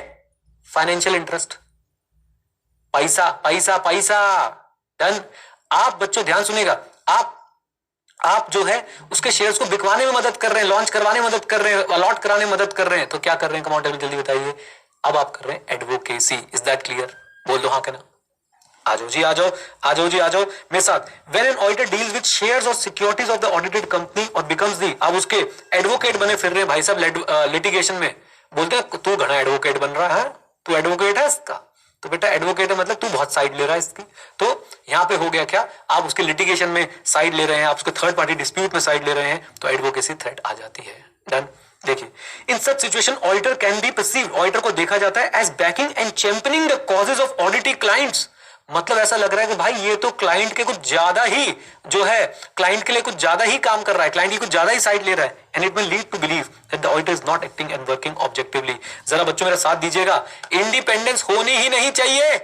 फाइनेंशियल इंटरेस्ट, पैसा पैसा पैसा, डन। आप बच्चों ध्यान सुनिएगा, आप जो है उसके शेयर्स को बिकवाने में मदद कर रहे हैं, लॉन्च करवाने में मदद कर रहे हैं, अलॉट कराने में मदद कर रहे हैं, तो क्या कर रहे हैं कमांड टेबल, जल्दी बताइए। अब आप कर रहे हैं एडवोकेसी। Is that clear? बोल दो हाँ के ना। आ जाओ जी, आ जाओ, आ जाओ जी, आ जाओ मेरे साथ। When an auditor deals with shares और securities of the audited company और बिकम्स दी, अब उसके एडवोकेट बने फिर रहे हैं भाई साहब लिटिगेशन में। बोलते हैं तू घना एडवोकेट बन रहा है, तू एडवोकेट है इसका, तो बेटा एडवोकेट है मतलब तू बहुत साइड ले रहा है इसकी। तो यहां पे हो गया क्या, आप उसके लिटिगेशन में साइड ले रहे हैं, आप उसके थर्ड पार्टी डिस्प्यूट में साइड ले रहे हैं, तो एडवोकेसी थ्रेट आ जाती है। डन। देखिए, in such situation auditor can be perceived, auditor को देखा जाता है as backing and championing the causes of auditing clients. मतलब ऐसा लग रहा है कि भाई ये तो क्लाइंट के कुछ ज्यादा ही जो है, क्लाइंट के लिए कुछ ज्यादा ही काम कर रहा है, क्लाइंट की कुछ ज्यादा ही साइड ले रहा है, and it will lead to believe that the auditor is not acting and working objectively. जरा बच्चों मेरा साथ दीजिएगा, इंडिपेंडेंस होनी ही नहीं चाहिए,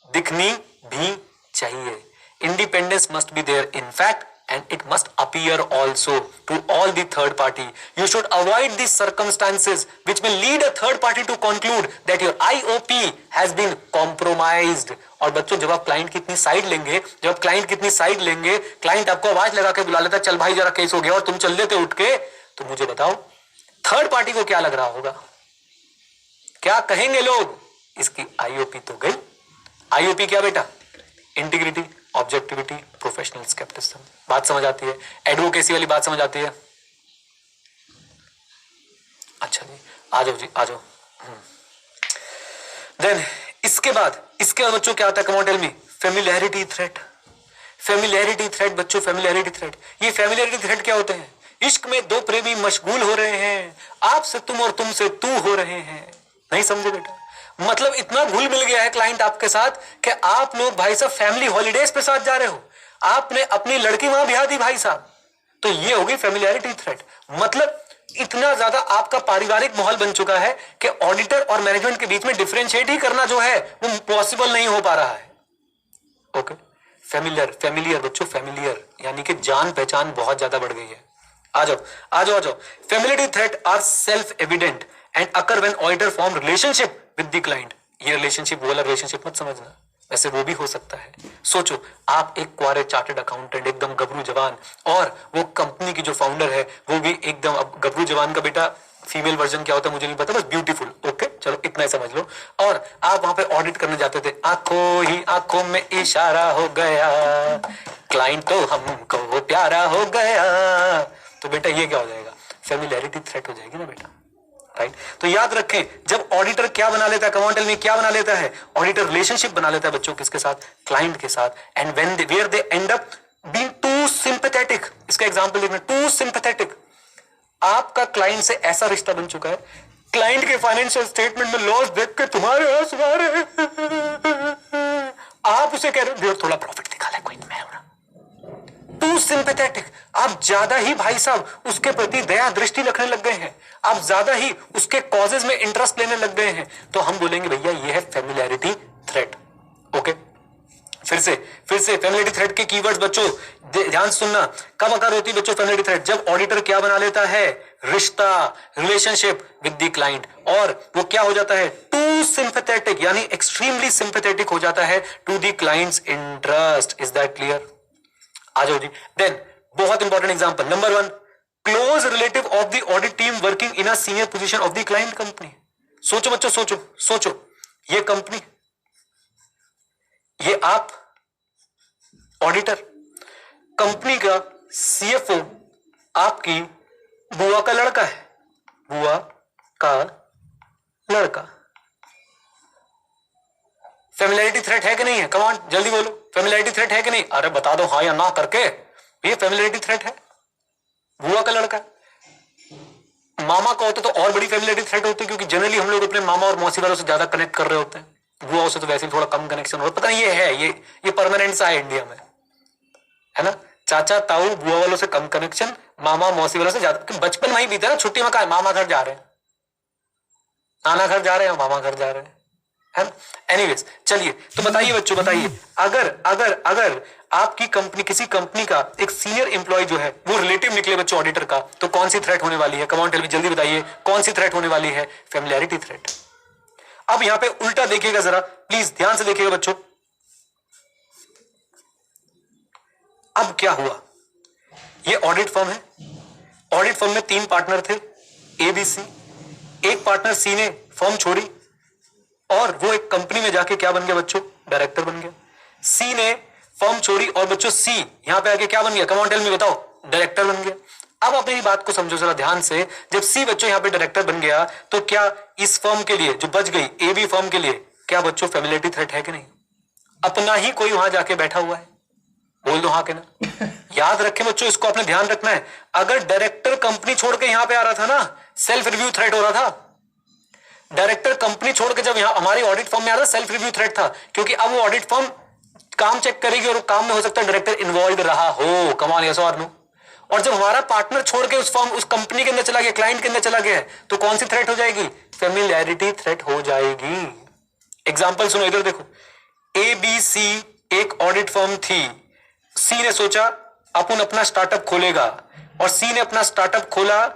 दिखनी भी चाहिए। Independence must be there in fact and it must appear also to all the third party. You should avoid these circumstances which may lead a third party to conclude that your IOP has been compromised. और बच्चों जब आप client की इतनी side लेंगे, जब आप client की इतनी साइड लेंगे, क्लाइंट आपको आवाज लगा के बुला लेता, चल भाई जरा केस हो गया, और तुम चल देते उठ के, तो मुझे बताओ थर्ड पार्टी को क्या लग रहा होगा, क्या कहेंगे लोग, इसकी IOP तो गई। IOP क्या बेटा? Integrity, objectivity, professional scepticism. बात समझ आती है? एडवोकेसी वाली बात समझ आती है? अच्छा जी, आ जाओ जी, आ जाओ। देन इसके बाद बच्चों क्या आता है come on tell me? Familiarity threat. Familiarity threat बच्चों, फेमिलियरिटी थ्रेट, ये फेमिलियरिटी थ्रेट क्या होते हैं? इश्क में दो प्रेमी मशगूल हो रहे हैं, आपसे तुम और तुमसे तू हो रहे हैं। नहीं समझे बेटा? मतलब इतना घुल मिल गया है क्लाइंट आपके साथ कि आप लोग भाई साहब फैमिली हॉलीडेज पे साथ जा रहे हो, आपने अपनी लड़की वहां ब्याह दी भाई साहब, तो ये होगी फेमिलियरिटी थ्रेट। मतलब इतना ज्यादा आपका पारिवारिक माहौल बन चुका है कि ऑडिटर और मैनेजमेंट के बीच में डिफरेंशिएट ही करना जो है वो पॉसिबल नहीं हो पा रहा है। ओके, फेमिलियर, फेमिलियर बच्चों, फेमिलियर यानी कि जान पहचान बहुत ज्यादा बढ़ गई है। आ जाओ आ जाओ आ जाओ। Familiarity threat are self evident and occur when auditor form relationship with the client. ये रिलेशनशिप वाला रिलेशनशिप मत समझना, वैसे वो भी हो सकता है। सोचो आप एक क्वारे चार्टर्ड अकाउंटेंट, एकदम गबरू जवान, और वो कंपनी की जो फाउंडर है वो भी एकदम, अब गबरू जवान का बेटा फीमेल वर्जन क्या होता है मुझे नहीं पता, बस ब्यूटीफुल। ओके चलो इतना ही समझ लो। और आप वहां पे ऑडिट करने जाते थे, आंखों ही आंखों में इशारा हो गया, क्लाइंट तो हमको प्यारा हो गया, तो बेटा ये क्या हो जाएगा? फेमिलियरिटी थ्रेट हो जाएगी ना बेटा, राइट। तो याद रखें, जब ऑडिटर क्या बना लेता है कमांड टेल में, क्या बना लेता है? ऑडिटर रिलेशनशिप बना लेता है बच्चों, किसके साथ? क्लाइंट के साथ। And when they were they end up being too sympathetic, इसका एग्जांपल देखना, टू सिंपैथेटिक। आपका क्लाइंट से ऐसा रिश्ता बन चुका है, क्लाइंट के फाइनेंशियल स्टेटमेंट में लॉस देख के तुम्हारे आंसू आ रहे हैं, आप उसे कह रहे हो थोड़ा प्रॉफिट निकाला, कोई मैं हो रहा। टू सिंपैथेटिक, आप ज्यादा ही भाई साहब उसके प्रति दया दृष्टि रखने लग गए हैं, आप ज्यादा ही उसके कॉजेज में इंटरेस्ट लेने लग गए हैं, तो हम बोलेंगे भैया ये है फेमिलियरिटी थ्रेट। ओके, फिर से फेमिलियरिटी थ्रेट के कीवर्ड्स बच्चों ध्यान सुनना। कब अगर होती है बच्चों फेमिलियरिटी थ्रेट? जब ऑडिटर क्या बना लेता है? रिश्ता, रिलेशनशिप विद द क्लाइंट, और वो क्या हो जाता है? टू सिंपैथेटिक, यानी एक्सट्रीमली सिंपैथेटिक हो जाता है to the client's interest. Is that clear? आ जाओ जी। देन बहुत important example number 1, close relative of the audit team working in a senior position of the client company. सोचो बच्चों, सोचो, ये कंपनी, ये आप ऑडिटर, कंपनी का CFO आपकी बुआ का लड़का है, बुआ का लड़का। फेमिलियरिटी थ्रेट है कि नहीं है? कम ऑन जल्दी बोलो, फेमिलियरिटी थ्रेट है कि नहीं? अरे बता दो हाँ या ना करके, ये फेमिलियरिटी थ्रेट है। बुआ का लड़का, मामा का होता तो और बड़ी फेमिलियरिटी थ्रेट होती, क्योंकि जनरली हम लोग अपने मामा और मौसी वालों से ज्यादा कनेक्ट कर रहे होते हैं, बुआ से तो वैसे ही थोड़ा कम कनेक्शन हो, पता नहीं ये है, ये परमानेंट सा है इंडिया में, है ना। चाचा ताऊ बुआ वालों से कम कनेक्शन, मामा मौसी वालों से ज्यादा। बचपन वहीं बीता ना, छुट्टी में कहा मामा घर जा रहे हैं, नाना घर जा रहे हैं, मामा घर जा रहे हैं, है ना। एनीवेज चलिए, तो बताइए बच्चों, बताइए अगर अगर अगर आपकी कंपनी, किसी कंपनी का एक सीनियर एम्प्लॉय जो है वो रिलेटिव निकले बच्चों ऑडिटर का, तो कौन सी थ्रेट होने वाली है? कम ऑन टेल मी, जल्दी बताइए कौन सी थ्रेट होने वाली है? Familiarity threat. अब यहां पे उल्टा देखिएगा जरा, प्लीज ध्यान से देखिएगा बच्चों। अब क्या हुआ, ये ऑडिट फर्म है, ऑडिट फर्म में 3 पार्टनर थे, ए बी सी। एक पार्टनर सी ने फर्म छोड़ी और वो एक कंपनी में जाके क्या बन गया बच्चों? डायरेक्टर बन गया। सी ने फर्म छोड़ी और बच्चों सी यहां पे आके क्या बन गया? कम ऑन टेल मी, बताओ। डायरेक्टर बन गया। अब आप मेरी बात को समझो जरा ध्यान से, जब सी बच्चों यहां पे डायरेक्टर बन गया, तो क्या इस फर्म के लिए जो बच गई, ए बी फर्म के लिए, क्या बच्चों फैमिलियरिटी थ्रेट है कि नहीं? अपना ही कोई वहां जाके बैठा हुआ है, बोल दो हाँ के ना। याद रखें बच्चों, इसको आपने ध्यान रखना है। अगर डायरेक्टर कंपनी छोड़ के यहां पे आ रहा था ना, सेल्फ रिव्यू थ्रेट हो रहा था। डायरेक्टर कंपनी छोड़ के जब यहां हमारी ऑडिट फर्म में आ रहा, सेल्फ रिव्यू थ्रेट था, क्योंकि अब वो ऑडिट फर्म काम चेक करेगी और काम में हो सकता है डायरेक्टर इन्वॉल्व रहा हो। कमाल, यस और नो। और जब हमारा पार्टनर छोड़ के उस फर्म, उस कंपनी के अंदर चला गया, क्लाइंट के अंदर चला गया है, तो कौन सी थ्रेट हो जाएगी? फैमिलियरिटी थ्रेट हो जाएगी। एग्जाम्पल सुनो, इधर देखो। ए बी सी एक ऑडिट फर्म थी। सी ने सोचा अपन अपना स्टार्टअप खोलेगा, और सी ने अपना स्टार्टअप खोला,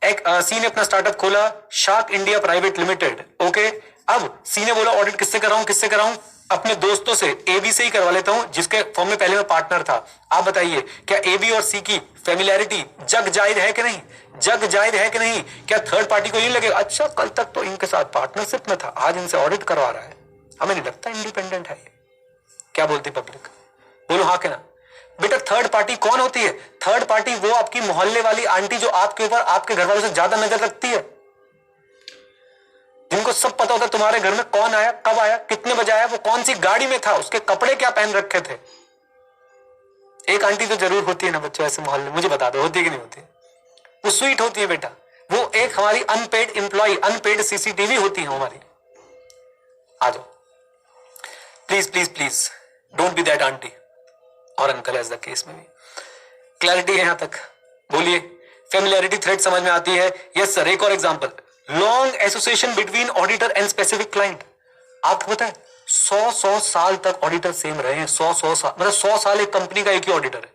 सी ने अपना स्टार्टअप खोला shark India private limited. Okay, अब सी ने बोला ऑडिट किससे कराऊं, किससे कराऊं? अपने दोस्तों से, ए बी से ही करवा लेता हूं, जिसके फर्म में पहले में पार्टनर था। आप बताइए, क्या ए बी और सी की फैमिलियरिटी जग जाहिर है कि नहीं? जग जाहिर है कि नहीं? क्या थर्ड पार्टी को ये लगेगा अच्छा कल तक तो इनके साथ पार्टनरशिप में था, आज इनसे ऑडिट करवा रहा है, हमें नहीं लगता इंडिपेंडेंट है ये? क्या बोलती पब्लिक? बोलो हाँ के ना। बेटा थर्ड पार्टी कौन होती है? थर्ड पार्टी वो आपकी मोहल्ले वाली आंटी जो आपके ऊपर, आपके घर वालों से ज्यादा नजर रखती है, जिनको सब पता होता है तुम्हारे घर में कौन आया, कब आया, कितने बजे आया, वो कौन सी गाड़ी में था, उसके कपड़े क्या पहन रखे थे। एक आंटी तो जरूर होती है ना बच्चों ऐसे मोहल्ले, मुझे बता दो होती है कि नहीं होती? वो स्वीट होती है बेटा, वो एक हमारी अनपेड एम्प्लॉय, अनपेड सीसीटीवी होती है हमारी। आ जाओ please please please, don't be that aunty और अंकल एज द केस में भी। क्लैरिटी है यहां तक? बोलिए, फैमिलियरिटी थ्रेट समझ में आती है? Yes sir. एक और example, long association between auditor and specific client. आपको पता है 100 साल तक ऑडिटर सेम रहे हैं, 100 साल, मतलब 100 साल एक कंपनी का एक ही ऑडिटर है।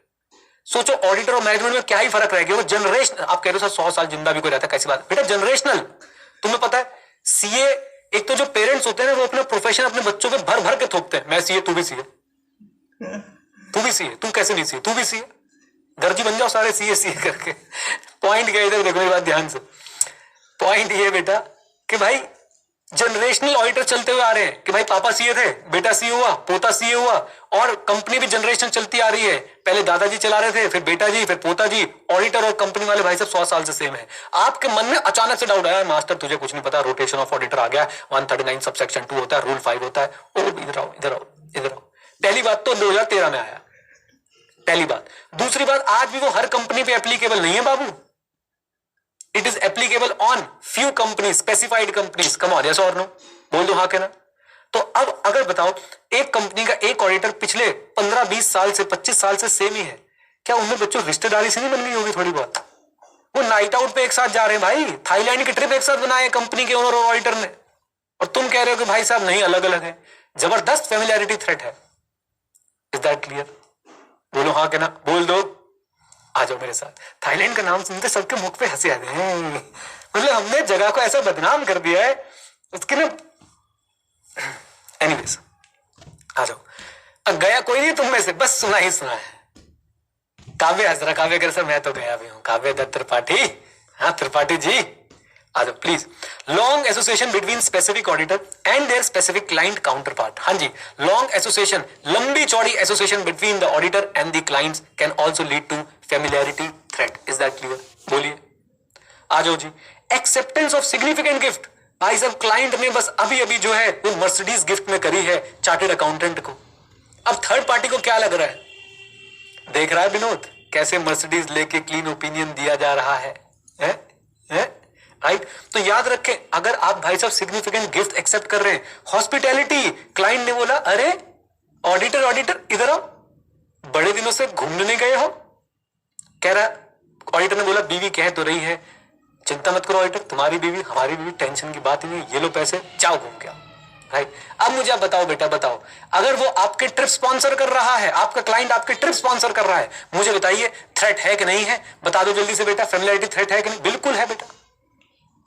सोचो ऑडिटर और मैनेजमेंट में क्या ही फर्क रह गया। वो जनरेशन, आप कह रहे हो सर 100 साल जिंदा भी कोई रहता है, कैसी बात? बेटा जनरेशनल। तुम्हें पता है सीए, एक तो जो पेरेंट्स होते हैं ना, वो अपना प्रोफेशन अपने बच्चों पे भर भर के थोपते हैं। मैं सीए, तू भी सीए, तू भी सीए, तू कैसे नहीं सीए, तू भी सीए, दर्जी बन जाओ सारे सीए सीए करके। पॉइंट क्या इधर देखो मेरी बात ध्यान से। पॉइंट ये बेटा कि भाई जनरेशनल ऑडिटर चलते हुए आ रहे हैं कि भाई पापा सीए थे, बेटा सीए हुआ, पोता सीए हुआ, और कंपनी भी जनरेशन चलती आ रही है। पहले दादाजी चला रहे थे, फिर बेटा जी, फिर पोता जी। ऑडिटर और कंपनी वाले भाई सब 100 साल से सेम है। आपके मन में अचानक से डाउट आया, मास्टर तुझे कुछ नहीं पता, रोटेशन ऑफ ऑडिटर आ गया, 139 सबसेक्शन 2 होता है, रूल 5 होता है। ओ इधर आओ, इधर आओ, इधर आओ। पहली बात तो 2013 में आया, पहली बात। दूसरी बात, आज भी वो हर कंपनी पे एप्लीकेबल नहीं है बाबू। It is applicable on few company, specified companies. Come on, yes और नो? बोल दो हाँ के ना। तो अब अगर बताओ एक कंपनी का एक ऑडिटर पिछले 15-20 साल से, 25 साल से सेम ही है, क्या उनमें बच्चों रिश्तेदारी से नहीं बन गई होगी थोड़ी बहुत? वो नाइट आउट पे एक साथ जा रहे हैं भाई, थाईलैंड की ट्रिप एक साथ बनाए कंपनी के ओनर और ऑडिटर ने, और तुम कह रहे हो कि भाई साहब नहीं, अलग अलग है। जबरदस्त फैमिलियरिटी थ्रेट है। Is that clear? बोलो हाँ के ना, बोल दो। आ जाओ मेरे साथ। थाईलैंड का नाम सुनते सबके मुख पे हंसी आती है, मतलब हमने जगह को ऐसा बदनाम कर दिया है उसके ना। एनीवेज आ जाओ। अब गया कोई नहीं तुम में से, बस सुना ही सुना है। काव्य हंस रहा, काव्य कर सर मैं तो गया भी हूं, काव्य दत्त त्रिपाठी। हाँ त्रिपाठी जी आ जाओ please. Long association between specific auditor and their specific client counterpart. हाँ जी, लॉन्ग एसोसिएशन, लंबी चौड़ी association between the auditor and the clients can also lead to familiarity threat. Is that clear? बोलिए आ जाओ जी। Acceptance of significant gift. भाई साहब क्लाइंट ने बस अभी अभी जो है वो मर्सिडीज गिफ्ट में करी है चार्टेड अकाउंटेंट को। अब थर्ड पार्टी को क्या लग रहा है? देख रहा है विनोद कैसे मर्सिडीज लेके क्लीन ओपिनियन दिया जा रहा है, राइट? तो याद रखें, अगर आप भाई साहब सिग्निफिकेंट गिफ्ट एक्सेप्ट कर रहे हैं, हॉस्पिटैलिटी, क्लाइंट ने बोला अरे ऑडिटर ऑडिटर इधर आओ, बड़े दिनों से घूमने नहीं गए हो, कह रहा, ऑडिटर ने बोला बीवी कह तो रही है चिंता मत करो ऑडिटर, तुम्हारी बीवी हमारी बीवी, टेंशन की बात ही नहीं, ये लो पैसे, जाओ घूम के आओ। राइट, अब मुझे आप बताओ बेटा, बताओ अगर वो आपके ट्रिप स्पॉन्सर कर रहा है, आपका क्लाइंट आपके ट्रिप स्पॉन्सर कर रहा है, मुझे बताइए थ्रेट है कि नहीं है? बता दो जल्दी से बेटा, फेमिलियरिटी थ्रेट है कि नहीं? बिल्कुल है बेटा।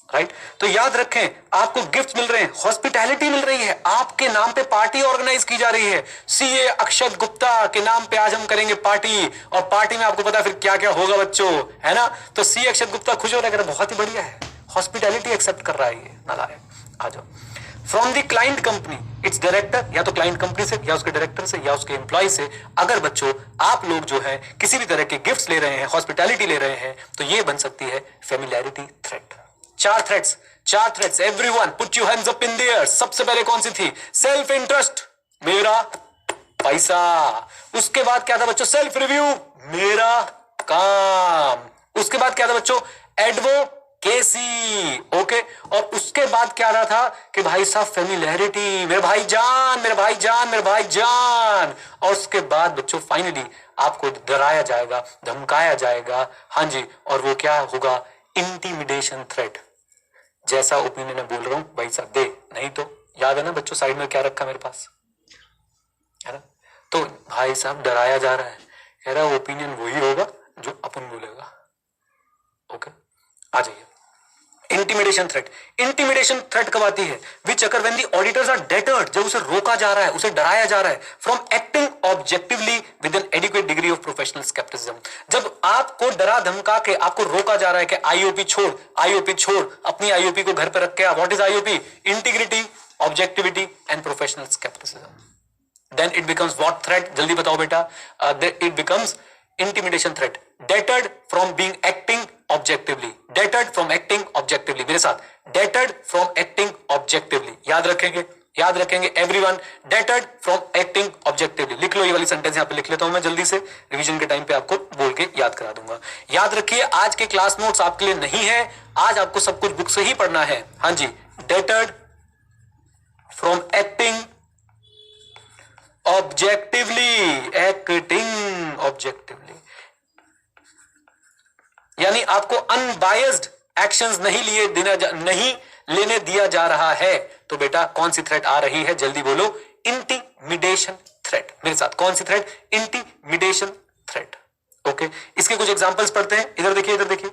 राइट, तो याद रखें, आपको गिफ्ट मिल रहे हैं, हॉस्पिटैलिटी मिल रही है, आपके नाम पे पार्टी ऑर्गेनाइज की जा रही है, सीए अक्षत गुप्ता के नाम पे आज हम करेंगे पार्टी, और पार्टी में आपको पता है फिर क्या क्या होगा बच्चों, है ना? तो सीए अक्षत गुप्ता खुश हो रहा है, बहुत ही बढ़िया है, हॉस्पिटैलिटी एक्सेप्ट कर रहा है ये नालायक। आ जाओ, from the client company it's director, या तो क्लाइंट कंपनी से या उसके डायरेक्टर से या उसके एम्प्लॉय से, अगर बच्चों आप लोग जो है किसी भी तरह के गिफ्ट्स ले रहे हैं, हॉस्पिटैलिटी ले रहे हैं, तो ये बन सकती है फेमिलियरिटी थ्रेट। चार threats, everyone put your hands up in the air. सबसे पहले कौन सी थी? सेल्फ इंटरेस्ट, मेरा पैसा। उसके बाद क्या था बच्चों? सेल्फ रिव्यू, मेरा काम। उसके बाद क्या था बच्चों? Advocacy, okay. और उसके बाद क्या रहा था कि भाई साहब फेमिलियरिटी, मेरे भाई जान, मेरे भाई जान, मेरे भाई जान। और उसके बाद बच्चों फाइनली आपको डराया जाएगा, धमकाया जाएगा, हाँ जी, और वो क्या होगा? Intimidation threat. जैसा ओपिनियन मैं बोल रहा हूं भाई साहब दे, नहीं तो याद है ना बच्चों, साइड में क्या रखा मेरे पास, है ना? तो भाई साहब डराया जा रहा है, कह रहा है ओपिनियन वही होगा जो अपन बोलेगा, ओके। आ जाइए, इंटिमिडेशन थ्रेट कब आती है? Which occur when the auditors are deterred, जब उसे रोका जा रहा है, उसे डराया जा रहा है, from acting objectively with N adequate degree of professional scepticism. जब आपको डरा धमका के आपको रोका जा रहा है कि आईओपी छोड़, अपनी आईओपी को घर पर रख के आ। What is IOP? Integrity, objectivity and professional scepticism. Then it becomes what threat? जल्दी बताओ बेटा। It becomes intimidation threat, deterred from being acting objectively, deterred from acting objectively. मेरे साथ, डेटर्ड फ्रॉम एक्टिंग ऑब्जेक्टिवली, याद रखेंगे everyone, deterred from acting objectively. लिख लो, ये वाली सेंटेंस यहां पे लिख लेता हूं मैं जल्दी से, रिवीजन के टाइम पे आपको बोल के याद करा दूंगा। याद रखिए, आज के क्लास नोट्स आपके लिए नहीं है, आज आपको सब कुछ बुक से ही पढ़ना है। हाँ जी, deterred from acting objectively, acting objectively, यानी आपको अनबायस्ड एक्शंस नहीं लेने दिया जा रहा है। तो बेटा कौन सी थ्रेट आ रही है? जल्दी बोलो, इंटिमिडेशन थ्रेट। मेरे साथ, कौन सी थ्रेट? Intimidation threat, okay. इसके कुछ एग्जांपल्स पढ़ते हैं, इधर देखिए।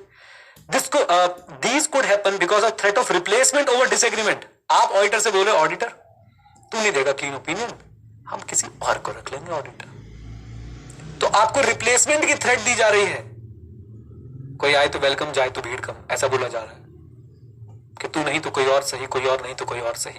These could happen because of threat of replacement over disagreement। आप ऑडिटर से बोले, ऑडिटर तू नहीं देगा क्लीन ओपिनियन, हम किसी और को रख लेंगे ऑडिटर। तो आपको रिप्लेसमेंट की थ्रेट दी जा रही है, कोई आए तो वेलकम, जाए तो भीड़ कम, ऐसा बोला जा रहा है कि तू नहीं तो कोई और सही, कोई और नहीं तो कोई और सही।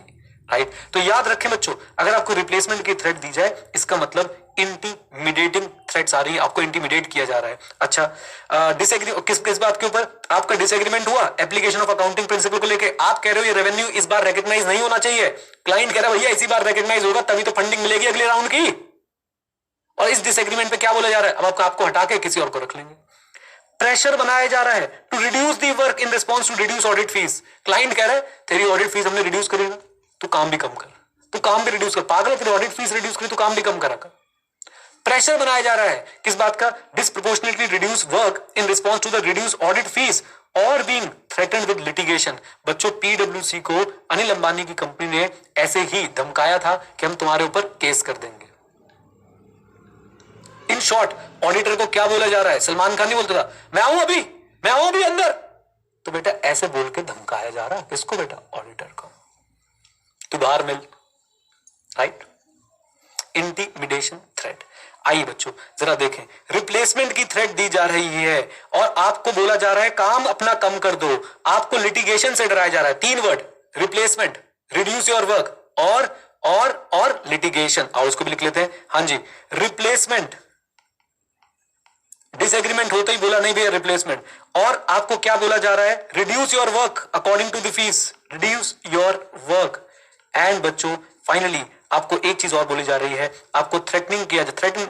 राइट, तो याद रखें बच्चों, अगर आपको रिप्लेसमेंट की थ्रेट दी जाए, इसका मतलब इंटिमिडेटिंग थ्रेट्स आ रही है, आपको इंटिमिडेट किया जा रहा है। अच्छा, डिसएग्री किस बात के ऊपर आपका डिसएग्रीमेंट हुआ? एप्लीकेशन ऑफ अकाउंटिंग प्रिंसिपल को लेके। आप कह रहे हो ये रेवेन्यू इस बार रिकॉग्नाइज नहीं होना चाहिए, क्लाइंट कह रहा है भैया इसी बार रिकॉग्नाइज होगा, तभी तो फंडिंग मिलेगी अगले राउंड की। और इस डिसएग्रीमेंट पे क्या बोला जा रहा है? अब आपको हटा के किसी और को रख लेंगे। प्रेशर बनाया जा रहा है to reduce the work in response to reduce audit fees. Client कह रहा है तेरी ऑडिट फीस हमने रिड्यूस करी ना, तू काम भी कम कर, तू काम भी रिड्यूस कर, पागल है, तेरी ऑडिट फीस रिड्यूस करी, तू काम भी कम करा कर। प्रेशर बनाया जा रहा है किस बात का? Disproportionately reduce work in response to the reduce audit fees और बीइंग थ्रेटन्ड विद लिटिगेशन। बच्चों, पीडब्ल्यूसी को अनिल अंबानी की कंपनी ने ऐसे ही धमकाया था कि हम तुम्हारे ऊपर केस कर देंगे। इन शॉर्ट, ऑडिटर को क्या बोला जा रहा है? सलमान खान नहीं बोलता था मैं आऊं अभी अंदर, तो बेटा ऐसे बोल के धमकाया जा रहा है किसको बेटा? ऑडिटर को। तू बाहर मिल, राइट, इंटिमिडेशन थ्रेट। आइए बच्चों जरा देखें, रिप्लेसमेंट की थ्रेट दी जा रही है और आपको बोला जा रहा है काम अपना कम कर दो, आपको लिटिगेशन से डराया जा रहा है। 3 word, replacement, reduce your work और लिटिगेशन। और उसको भी लिख लेते हैं, हाँ जी, रिप्लेसमेंट, डिसएग्रीमेंट होता ही बोला नहीं भैया रिप्लेसमेंट। और आपको क्या बोला जा रहा है? Reduce your work according to the fees, reduce your work. And बच्चों फाइनली आपको एक चीज और बोली जा रही है, आपको थ्रेटन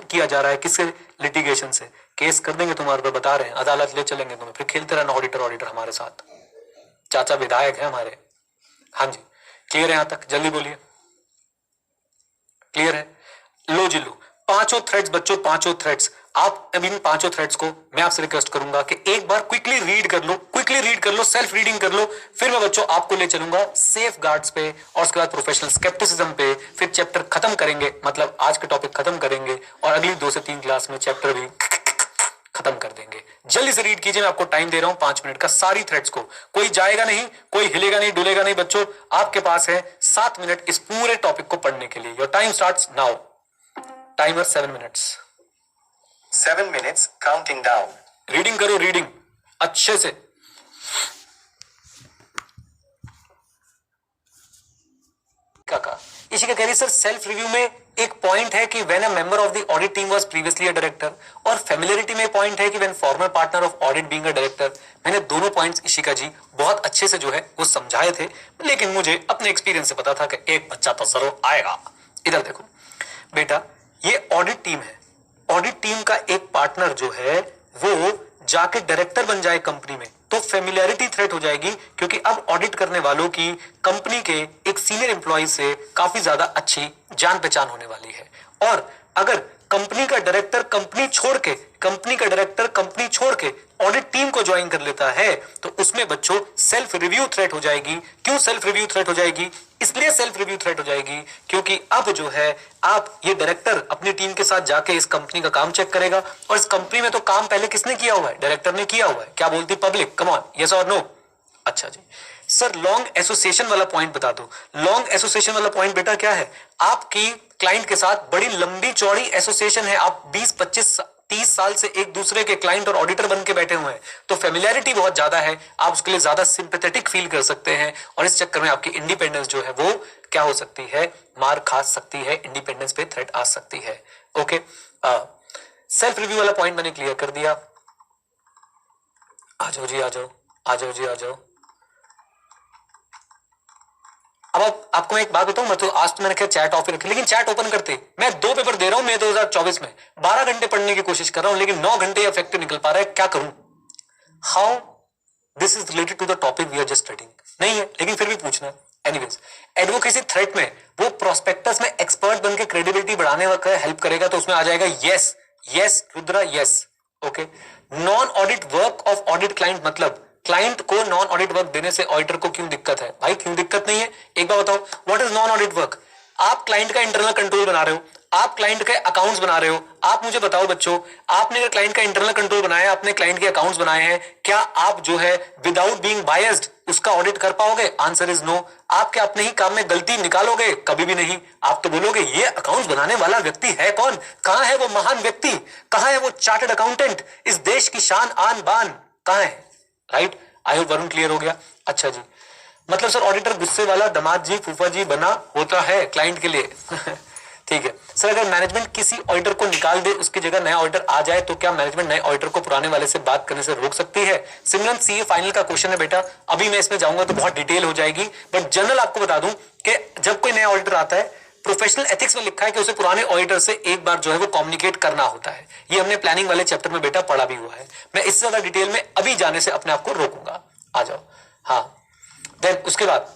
किया जा रहा है किससे? लिटिगेशन से। केस कर देंगे तुम्हारे पर, बता रहे हैं, अदालत ले चलेंगे तुम्हें, फिर खेलते रहना ऑडिटर हमारे साथ। चाचा विधायक है हमारे। हाँ जी, क्लियर है यहां तक? जल्दी बोलिए, क्लियर है? लो जी लो। पांचों थ्रेड्स बच्चों, पांचों थ्रेड्स, आप अब इन पांचों थ्रेड्स को मैं आपसे रिक्वेस्ट करूंगा कि एक बार क्विकली रीड कर लो, क्विकली रीड कर लो, सेल्फ रीडिंग कर लो। फिर मैं बच्चों आपको ले चलूंगा सेफ गार्ड्स पे और उसके बाद प्रोफेशनल स्केप्टिसिज्म पे, फिर चैप्टर खत्म करेंगे, मतलब आज के टॉपिक खत्म करेंगे और अगली 2 से 3 क्लास में चैप्टर भी खत्म कर देंगे। जल्दी से रीड कीजिए, मैं आपको टाइम दे रहा हूं 5 मिनट का, सारी थ्रेड्स को। कोई जाएगा नहीं, कोई हिलेगा नहीं, डुलेगा नहीं बच्चों। आपके पास है 7 मिनट इस पूरे टॉपिक को पढ़ने के लिए। Your time starts now. Timer 7 minutes. 7 minutes counting down. Reading करो, रीडिंग अच्छे से। काका इशिका कह रही सर सेल्फ रिव्यू में एक पॉइंट है कि when a member of the audit team was previously a director, और फेमिलियरिटी में पॉइंट है कि when farmer partner of audit being a director. मैंने दोनों पॉइंट्स इशिका जी बहुत अच्छे से जो है वो समझाए थे, लेकिन मुझे अपने एक्सपीरियंस से पता था कि एक बच्चा तो जरूर आएगा। इधर देखो बेटा, ये ऑडिट टीम है। ऑडिट टीम का एक पार्टनर जो है वो जाके डायरेक्टर बन जाए कंपनी में, तो फेमिलियरिटी थ्रेट हो जाएगी, क्योंकि अब ऑडिट करने वालों की कंपनी के एक सीनियर एम्प्लॉय से काफी ज्यादा अच्छी जान पहचान होने वाली है। और अगर कंपनी का डायरेक्टर कंपनी छोड़ के ऑडिट टीम को ज्वाइन कर लेता है, तो उसमें बच्चों सेल्फ रिव्यू थ्रेट हो जाएगी। क्यों सेल्फ रिव्यू थ्रेट हो जाएगी? इसलिए सेल्फ रिव्यू थ्रेट हो जाएगी क्योंकि अब जो है आप ये डायरेक्टर अपनी टीम के साथ जाके इस कंपनी का काम चेक करेगा, और इस कंपनी में तो काम पहले किसने किया हुआ है? डायरेक्टर ने किया हुआ है। क्या बोलती पब्लिक? कम ऑन, यस और नो? अच्छा जी सर, लॉन्ग एसोसिएशन वाला पॉइंट बता दो। लॉन्ग एसोसिएशन वाला पॉइंट बेटा क्या है? आपकी क्लाइंट के साथ बड़ी लंबी चौड़ी एसोसिएशन है, आप 20-25-30 साल से एक दूसरे के क्लाइंट और ऑडिटर बन के बैठे हुए हैं, तो फेमिलियरिटी बहुत ज्यादा है, आप उसके लिए ज्यादा सिंपैथेटिक फील कर सकते हैं, और इस चक्कर में आपकी इंडिपेंडेंस जो है वो क्या हो सकती है? मार खा सकती है, इंडिपेंडेंस पे थ्रेट आ सकती है। ओके, सेल्फ रिव्यू वाला पॉइंट मैंने क्लियर कर दिया। आ जाओ जी, आ जाओ, आ जाओ जी, आ जाओ। अब आपको मैं एक बात बताऊं, मैं तो आज तो मैंने कहा चैट ऑफ रखी, लेकिन चैट ओपन करते मैं 2 पेपर दे रहा हूं। मैं 2024 में 12 घंटे पढ़ने की कोशिश कर रहा हूं, लेकिन 9 घंटे इफेक्टिव निकल पा रहा है। क्या करूं? How this is related to the topic we are just studying? नहीं है, लेकिन फिर भी पूछना है। एनीवेज, एडवोकेसी थ्रेट में वो प्रोस्पेक्टस में एक्सपर्ट बनके क्रेडिबिलिटी बढ़ाने में हेल्प करेगा, तो उसमें आ जाएगा yes, yes Rudra, yes. Okay, non audit work of audit client, मतलब क्लाइंट को नॉन ऑडिट वर्क देने से ऑडिटर को क्यों दिक्कत है? भाई क्यों दिक्कत नहीं है? एक बार बताओ, what is non audit work? आप क्लाइंट का इंटरनल कंट्रोल बना रहे हो, आप क्लाइंट के अकाउंट्स बना रहे हो। आप मुझे बताओ बच्चों, आपने अगर क्लाइंट का इंटरनल कंट्रोल बनाया, आपने क्लाइंट के अकाउंट्स बनाए हैं, क्या आप जो है विदाउट बीइंग बायस्ड उसका ऑडिट कर पाओगे? Answer is no. आप क्या अपने ही काम में गलती निकालोगे? कभी भी नहीं। आप तो बोलोगे ये अकाउंट्स बनाने वाला व्यक्ति है कौन? कहां है वो महान व्यक्ति? कहां है वो चार्टर्ड अकाउंटेंट? इस देश की शान आन बान कहां है? Right, I hope Varun clear हो गया। अच्छा जी, मतलब सर ऑडिटर गुस्से वाला दामाद जी, फूफा जी बना होता है क्लाइंट के लिए। ठीक है सर, अगर मैनेजमेंट किसी ऑडिटर को निकाल दे, उसकी जगह नया ऑडिटर आ जाए, तो क्या मैनेजमेंट नए ऑडिटर को पुराने वाले से बात करने से रोक सकती है? सिमरन, सीए फाइनल का क्वेश्चन है बेटा, अभी मैं इसमें जाऊंगा तो बहुत डिटेल हो जाएगी, बट जनरल आपको बता दूं कि जब कोई नया ऑडिटर आता है, प्रोफेशनल एथिक्स में लिखा है कि उसे पुराने ऑडिटर से एक बार जो है वो कम्युनिकेट करना होता है। ये हमने प्लानिंग वाले चैप्टर में बेटा पढ़ा भी हुआ है। मैं इससे ज्यादा डिटेल में अभी जाने से अपने आप को रोकूंगा। आ जाओ। हाँ, देन उसके बाद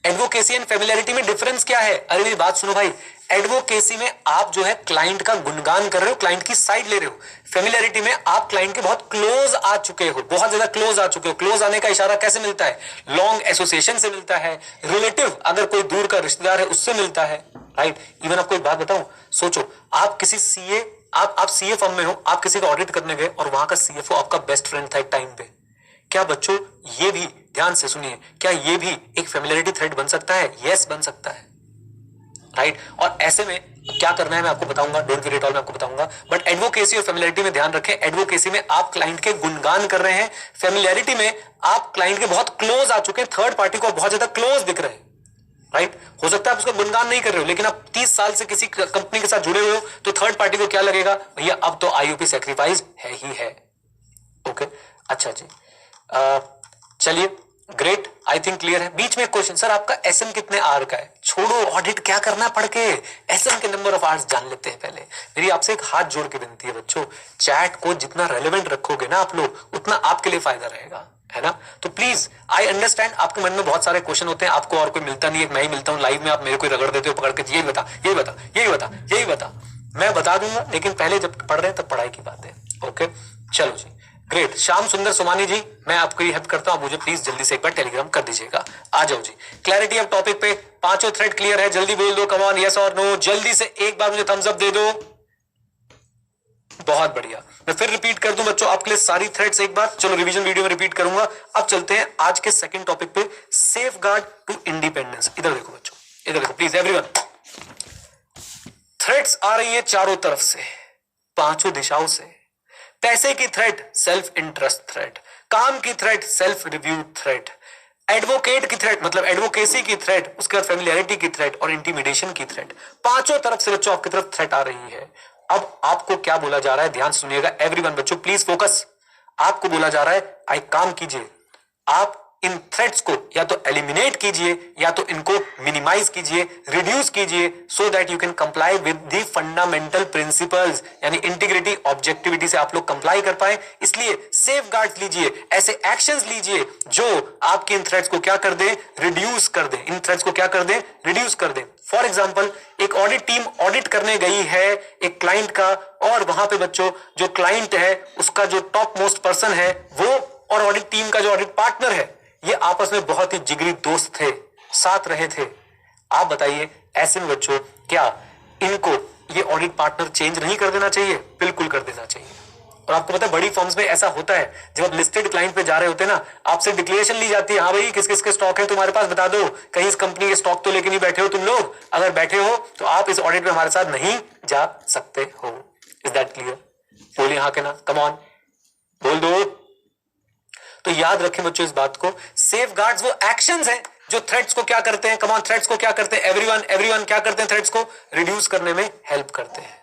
एडवोकेसी एंड फेमिलियरिटी में डिफरेंस क्या है? अरे मेरी बात सुनो भाई, एडवोकेसी में आप जो है क्लाइंट का गुणगान कर रहे हो, क्लाइंट की साइड ले रहे हो। फेमिलियरिटी में आप क्लाइंट के बहुत क्लोज आ चुके हो, बहुत ज्यादा क्लोज आ चुके हो। क्लोज आने का इशारा कैसे मिलता है? लॉन्ग एसोसिएशन से मिलता है, रिलेटिव अगर कोई दूर का रिश्तेदार है उससे मिलता है। राइट, इवन आपको एक बात बताऊं, सोचो आप किसी सीए, आप सीए फर्म में हो, आप किसी का ऑडिट करने गए और वहां का सीएफओ आपका बेस्ट फ्रेंड था एक टाइम पे। क्या बच्चों ये भी ध्यान से सुनिए, क्या ये भी एक फेमिलियरिटी थ्रेड बन सकता है? यस, बन सकता है। राइट, और ऐसे में क्या करना है मैं आपको बताऊंगा, डोंट वरी एट ऑल, मैं आपको बताऊंगा। बट एडवोकेसी और फेमिलियरिटी में ध्यान रखें, एडवोकेसी में आप क्लाइंट के गुणगान कर रहे हैं, फेमिलियरिटी में आप क्लाइंट के बहुत क्लोज आ चुके हैं, थर्ड पार्टी को बहुत ज्यादा क्लोज दिख रहे हैं। राइट, हो सकता है आप उसका गुणगान नहीं कर रहे हो, लेकिन आप 30 साल से किसी कंपनी के साथ जुड़े हुए हो, तो थर्ड पार्टी को क्या लगेगा? भैया अब तो आईओपी सैक्रिफाइस है ही है। ओके, अच्छा जी, चलिए ग्रेट, आई थिंक क्लियर है। बीच में क्वेश्चन, सर आपका एसएम कितने आर का है? छोड़ो ऑडिट क्या करना पढ़ के, एसएम के नंबर ऑफ आवर्स जान लेते हैं पहले। मेरी आपसे एक हाथ जोड़ के विनती है बच्चों, चैट को जितना रेलेवेंट रखोगे ना आप लोग, उतना आपके लिए फायदा रहेगा। है ना। तो प्लीज आई अंडरस्टैंड आपके मन में बहुत सारे क्वेश्चन होते हैं, आपको और कोई मिलता नहीं है, मैं ही मिलता हूं लाइव में, आप मेरे को रगड़ देते हो पकड़ के, यही बता यही बता यही बता यही बता। मैं बता दूंगा, लेकिन पहले जब पढ़ रहे हैं तब पढ़ाई की बात है। ओके चलो जी, ग्रेट। श्याम सुंदर सोमानी जी, मैं आपको हेल्प करता हूं, मुझे प्लीज जल्दी से एक बार टेलीग्राम कर दीजिएगा। आ जाओ जी, क्लैरिटी ऑफ टॉपिक पे पांचों थ्रेड क्लियर है, जल्दी बोल दो, कम ऑन, यस और नो, जल्दी से एक बार मुझे थम्स अप दे दो। बहुत बढ़िया, मैं फिर रिपीट कर दूं बच्चों आपके लिए सारी थ्रेड्स एक बार, चलो रिवीजन वीडियो में रिपीट करूंगा। अब चलते हैं आज के सेकंड टॉपिक पे, सेफ गार्ड टू इंडिपेंडेंस। इधर देखो बच्चों, इधर देखो प्लीज एवरीवन, थ्रेड्स आ रही है चारों तरफ से, पांचों दिशाओं से। पैसे की थ्रेड सेल्फ इंटरेस्ट थ्रेड, काम की thread self review thread, advocate की थ्रेड मतलब एडवोकेसी की थ्रेड, उसके बाद फेमिलियरिटी की थ्रेड और इंटिमिडेशन की थ्रेड। पांचों तरफ से बच्चों आपकी तरफ थ्रेड आ रही है। अब आपको क्या बोला जा रहा है, ध्यान सुनिएगा एवरीवन, बच्चों प्लीज फोकस। आपको बोला जा रहा है आई काम कीजिए, आप इन थ्रेड्स को या तो एलिमिनेट कीजिए या तो इनको मिनिमाइज कीजिए, रिड्यूस कीजिए, so that you can comply with the fundamental principles, यानी इंटीग्रिटी ऑब्जेक्टिविटी से आप लोग कंप्लाई कर पाए। इसलिए सेफ गार्ड लीजिए, ऐसे एक्शंस लीजिए जो आपके इन थ्रेड्स को क्या कर दे, रिड्यूस कर दे, इन थ्रेड्स को क्या कर दे, रिड्यूस कर दे। फॉर एग्जाम्पल, एक ऑडिट टीम ऑडिट करने गई है एक क्लाइंट का, और वहां पे बच्चों जो क्लाइंट है उसका जो टॉप मोस्ट पर्सन है वो, और ऑडिट टीम का जो ऑडिट पार्टनर है, ये आपस में बहुत ही जिगरी दोस्त थे, साथ रहे थे। आप बताइए ऐसे में बच्चों क्या इनको ये ऑडिट पार्टनर चेंज नहीं कर देना चाहिए? बिल्कुल कर देना चाहिए। और आपको पता है बड़ी फर्म्स में ऐसा होता है, जब आप लिस्टेड क्लाइंट पे जा रहे होते हैं ना, आपसे डिक्लेरेशन ली जाती है, हाँ भाई किस किस के स्टॉक है तुम्हारे पास बता दो, कहीं इस कंपनी के स्टॉक तो लेके नहीं बैठे हो तुम लोग, अगर बैठे हो तो आप इस ऑडिट में हमारे साथ नहीं जा सकते हो। Is that clear? बोलिए हाँ के ना, कम ऑन बोल दो। तो याद रखें बच्चों इस बात को, सेफ गार्ड्स वो एक्शंस हैं जो थ्रेड्स को क्या करते हैं, कम ऑन, थ्रेड्स को क्या करते हैं, एवरीवन क्या करते हैं, थ्रेड्स को रिड्यूस करने में हेल्प करते हैं।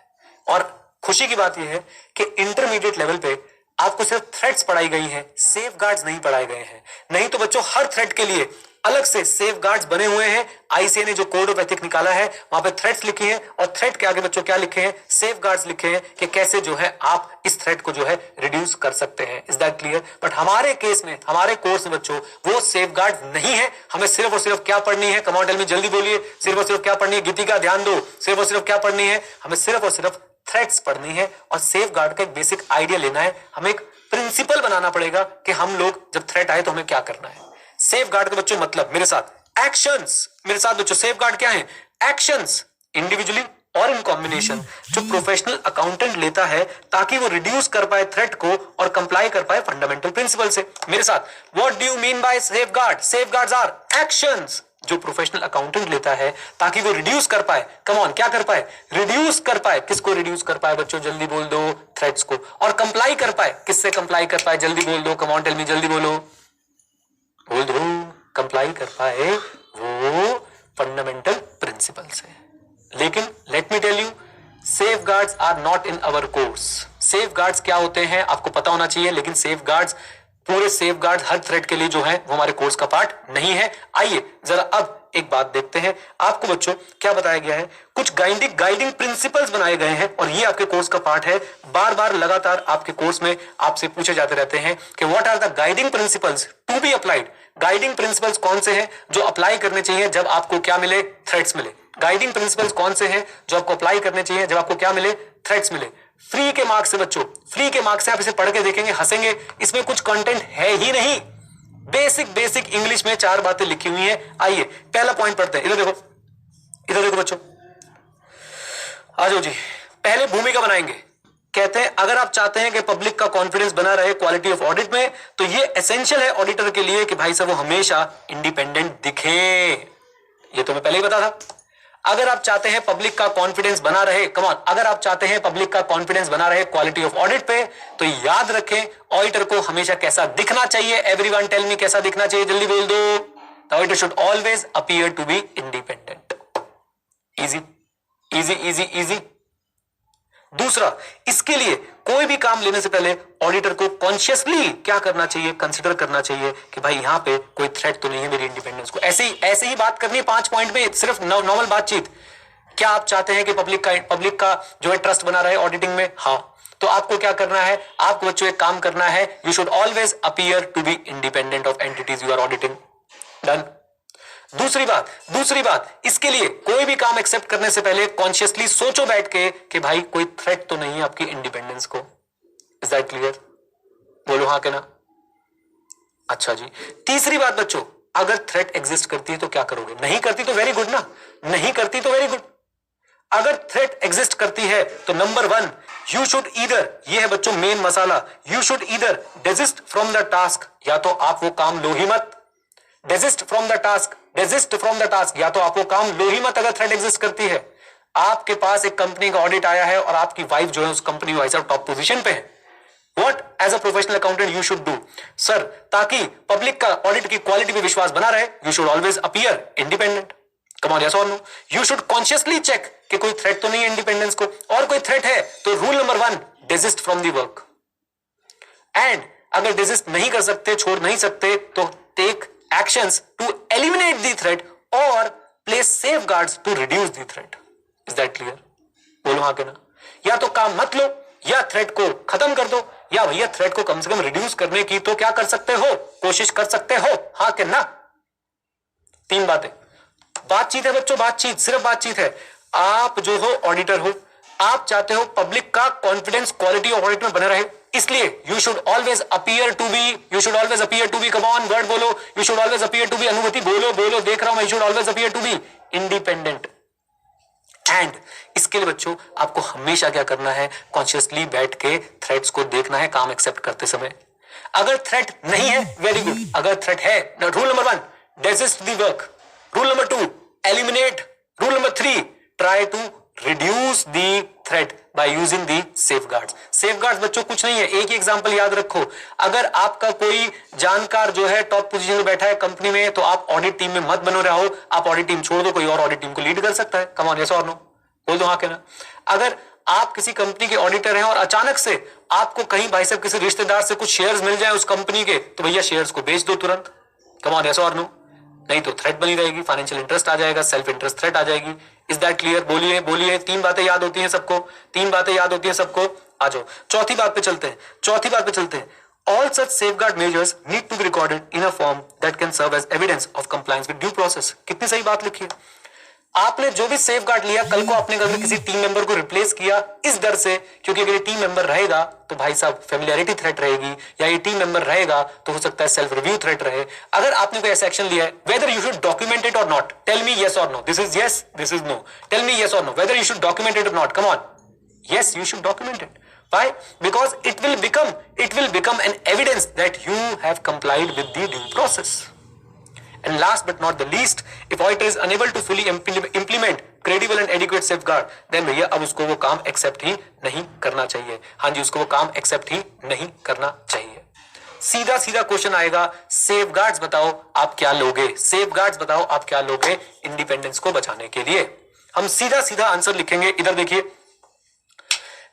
और खुशी की बात यह है कि इंटरमीडिएट लेवल पे आपको सिर्फ थ्रेड्स पढ़ाई गई हैं, सेफ गार्ड्स नहीं पढ़ाए गए हैं। नहीं तो बच्चों हर थ्रेड के लिए अलग से सेफ गार्ड्स बने हुए हैं। आईसीए ने जो कोड ऑफ एथिक निकाला है वहां पे थ्रेड्स लिखी हैं, और थ्रेड के आगे बच्चों क्या लिखे हैं, सेफ गार्ड्स लिखे हैं कि कैसे जो है आप इस थ्रेड को जो है रिड्यूस कर सकते हैं। Is that clear? बट हमारे केस में, हमारे कोर्स में बच्चों वो सेफ गार्ड नहीं है। हमें सिर्फ और सिर्फ क्या पढ़नी है, कमांड टेल में जल्दी बोलिए, सिर्फ और सिर्फ क्या पढ़नी है, गीतिका ध्यान दो, सिर्फ और सिर्फ क्या पढ़नी है, हमें सिर्फ और सिर्फ थ्रेड्स पढ़नी है, और सेफ गार्ड का एक बेसिक आइडिया लेना है। हमें एक प्रिंसिपल बनाना पड़ेगा कि हम लोग जब थ्रेट आए तो हमें क्या करना है। सेफ गार्ड का बच्चों मतलब मेरे साथ एक्शंस, मेरे साथ बच्चों सेफ गार्ड क्या है, एक्शंस इंडिविजुअली और इन कॉम्बिनेशन जो प्रोफेशनल अकाउंटेंट लेता है ताकि वो रिड्यूस कर पाए थ्रेट को और कंप्लाई कर पाए फंडामेंटल प्रिंसिपल से। मेरे साथ what do you mean by safeguard? Safeguards are actions जो प्रोफेशनल अकाउंटेंट लेता है ताकि वो रिड्यूस कर पाए, कम ऑन, क्या कर पाए, रिड्यूस कर पाए। किसको रिड्यूस कर पाए बच्चों, जल्दी बोल दो, थ्रेट्स को। और कंप्लाई कर पाए, किससे कंप्लाई कर पाए, जल्दी बोल दो, कम ऑन टेल मी, जल्दी बोलो, बोल दो, कंप्लाई कर पाए वो फंडामेंटल प्रिंसिपल से। लेकिन let me tell you, safeguards are not in our course. Safeguards क्या होते हैं आपको पता होना चाहिए, लेकिन सेफ गार्ड्स, पूरे सेफ गार्ड हर थ्रेड के लिए जो है वो हमारे कोर्स का पार्ट नहीं है। आइए जरा अब एक बात देखते हैं। आपको बच्चों क्या बताया गया है, कुछ गाइडिंग प्रिंसिपल्स बनाए गए हैं, और ये आपके कोर्स का पार्ट है। बार बार लगातार आपके कोर्स में आपसे पूछे जाते रहते हैं कि what are the guiding principles to be applied. Guiding principles कौन से हैं जो अप्लाई करने चाहिए जब आपको क्या मिले, थ्रेड्स मिले। गाइडिंग प्रिंसिपल्स कौन से हैं जो आपको अप्लाई करने चाहिए जब आपको क्या मिले, थ्रेड्स मिले। फ्री के मार्क्स से बच्चों, फ्री के मार्क्स से आप इसे पढ़ के देखेंगे, हंसेंगे, इसमें कुछ कंटेंट है ही नहीं। बेसिक इंग्लिश में 4 बातें लिखी हुई हैं। आइए पहला पॉइंट पढ़ते हैं, इधर देखो, इधर देखो बच्चों, आ जाओ जी। पहले भूमिका बनाएंगे। कहते हैं अगर आप चाहते हैं कि पब्लिक का कॉन्फिडेंस बना रहे क्वालिटी ऑफ ऑडिट में, तो ये एसेंशियल है ऑडिटर के लिए कि भाई साहब वो हमेशा इंडिपेंडेंट दिखे। ये तो मैं पहले ही बता था। अगर आप चाहते हैं पब्लिक का कॉन्फिडेंस बना रहे, कम ऑन, अगर आप चाहते हैं पब्लिक का कॉन्फिडेंस बना रहे क्वालिटी ऑफ ऑडिट पे, तो याद रखें ऑडिटर को हमेशा कैसा दिखना चाहिए। एवरीवन टेल मी कैसा दिखना चाहिए, जल्दी बोल दो। The auditor should always appear to be independent. Easy easy easy easy. दूसरा, इसके लिए कोई भी काम लेने से पहले ऑडिटर को कॉन्शियसली क्या करना चाहिए, कंसिडर करना चाहिए कि भाई यहां पे कोई थ्रेट तो नहीं है मेरी इंडिपेंडेंस को। ऐसे ही बात करनी है 5 पॉइंट में, सिर्फ नॉर्मल बातचीत। क्या आप चाहते हैं कि पब्लिक का जो है ट्रस्ट बना रहे ऑडिटिंग में? हाँ। तो आपको क्या करना है, आपको बच्चों एक काम करना है, you should always appear to be independent of entities you are auditing. Done. दूसरी बात, इसके लिए कोई भी काम एक्सेप्ट करने से पहले कॉन्शियसली सोचो बैठ के कि भाई कोई थ्रेट तो नहीं है आपकी इंडिपेंडेंस को। Is that clear? बोलो हाँ के ना। अच्छा जी, तीसरी बात बच्चों, अगर थ्रेट एग्जिस्ट करती है तो क्या करोगे? नहीं करती तो वेरी गुड ना, नहीं करती तो वेरी गुड। अगर थ्रेट एग्जिस्ट करती है तो नंबर 1, यू शुड ईदर, ये है बच्चों main masala, you should either desist from the task, या तो आप वो काम लो ही मत। Desist from the task, desist from the task, या तो आप वो काम लो ही मत। अगर थ्रेट एग्जिस्ट करती है, आपके पास एक कंपनी का ऑडिट आया है और आपकी वाइफ जो है उस कंपनी वाइज टॉप पोजीशन पे है, What as a professional accountant you should do? Sir, ताकि पब्लिक का ऑडिट की क्वालिटी पे विश्वास बना रहे, you should always appear independent. Come on, yes or no? You should consciously check कि कोई थ्रेट तो नहीं है इंडिपेंडेंस को, और कोई थ्रेट है तो rule number 1, desist from the work. And अगर desist नहीं कर सकते, छोड़ नहीं सकते, तो take actions to eliminate the threat or place safeguards to reduce the threat. Is that clear? बोलो हाँ के ना। या तो काम मत लो, या थ्रेट को खत्म कर दो, या भैया थ्रेट को कम से कम रिड्यूस करने की तो क्या कर सकते हो, कोशिश कर सकते हो, हाँ कि ना। 3 बातें। बातचीत है बच्चों, बातचीत, सिर्फ बातचीत है। आप जो हो ऑडिटर हो, आप चाहते हो पब्लिक का कॉन्फिडेंस क्वालिटी ऑफ ऑडिट में बने रहे, इसलिए you should always appear to be, come on word बोलो, you should always appear to be, Anubhuti बोलो, देख रहा हूं मैं, you should always appear to be independent. And इसके लिए बच्चों आपको हमेशा क्या करना है, कॉन्शियसली बैठ के थ्रेट्स को देखना है काम एक्सेप्ट करते समय। अगर थ्रेट नहीं है, वेरी गुड। अगर थ्रेट है, rule number 1, desist the work. Rule number 2, eliminate. Rule number 3, try to reduce the threat by using the safeguards. Safeguards बच्चों कुछ नहीं है, एक ही एग्जांपल याद रखो। अगर आपका कोई जानकार जो है टॉप पोजीशन में बैठा है कंपनी में, तो आप ऑडिट टीम में मत बनो रहो, आप ऑडिट टीम छोड़ दो, कोई और ऑडिट टीम को लीड कर सकता है। कम ऑन, यस और नो, बोल दो हाँ के ना। अगर आप किसी कंपनी के ऑडिटर हैं और अचानक से आपको कहीं भाई साहब किसी रिश्तेदार से कुछ शेयर्स मिल जाए उस कंपनी के, तो भैया शेयर्स को बेच दो तुरंत। कम ऑन, यस और नो, नहीं तो थ्रेट बनी रहेगी, फाइनेंशियल इंटरेस्ट आ जाएगा, सेल्फ इंटरेस्ट थ्रेट आ जाएगी। Is that clear? बोलिए। 3 बातें याद होती हैं सबको, 3 बातें याद होती हैं सबको। आ जाओ चौथी बात पे चलते हैं। All such safeguard measures need to be recorded in a form that can serve as evidence of compliance with due process. कितनी सही बात लिखी है। आपने जो भी सेफगार्ड लिया, कल को आपने अगर किसी टीम मेंबर को रिप्लेस किया इस डर से, क्योंकि अगर ये टीम मेंबर रहेगा तो भाई साहब फेमिलियरिटी थ्रेट रहेगी, या ये टीम मेंबर रहेगा तो हो सकता है सेल्फ रिव्यू थ्रेट रहे। अगर आपने कोई ऐसा एक्शन लिया है, whether you should document it or not, tell me yes और no, this is yes, this is no, tell me yes और no, whether you should document it or not. Come on, yes, you should document it. Why? Because it will become an evidence that you have complied with the due process. And last but not the least, if auditor is unable to fully implement credible and adequate safeguard, then भैया अब उसको वो काम accept ही नहीं करना चाहिए। हाँ जी, उसको वो काम एक्सेप्ट ही नहीं करना चाहिए। सीधा क्वेश्चन आएगा, सेफगार्ड्स बताओ आप क्या लोगे, सेफगार्ड्स बताओ आप क्या लोगे इंडिपेंडेंस को बचाने के लिए। हम सीधा आंसर लिखेंगे, इधर देखिए।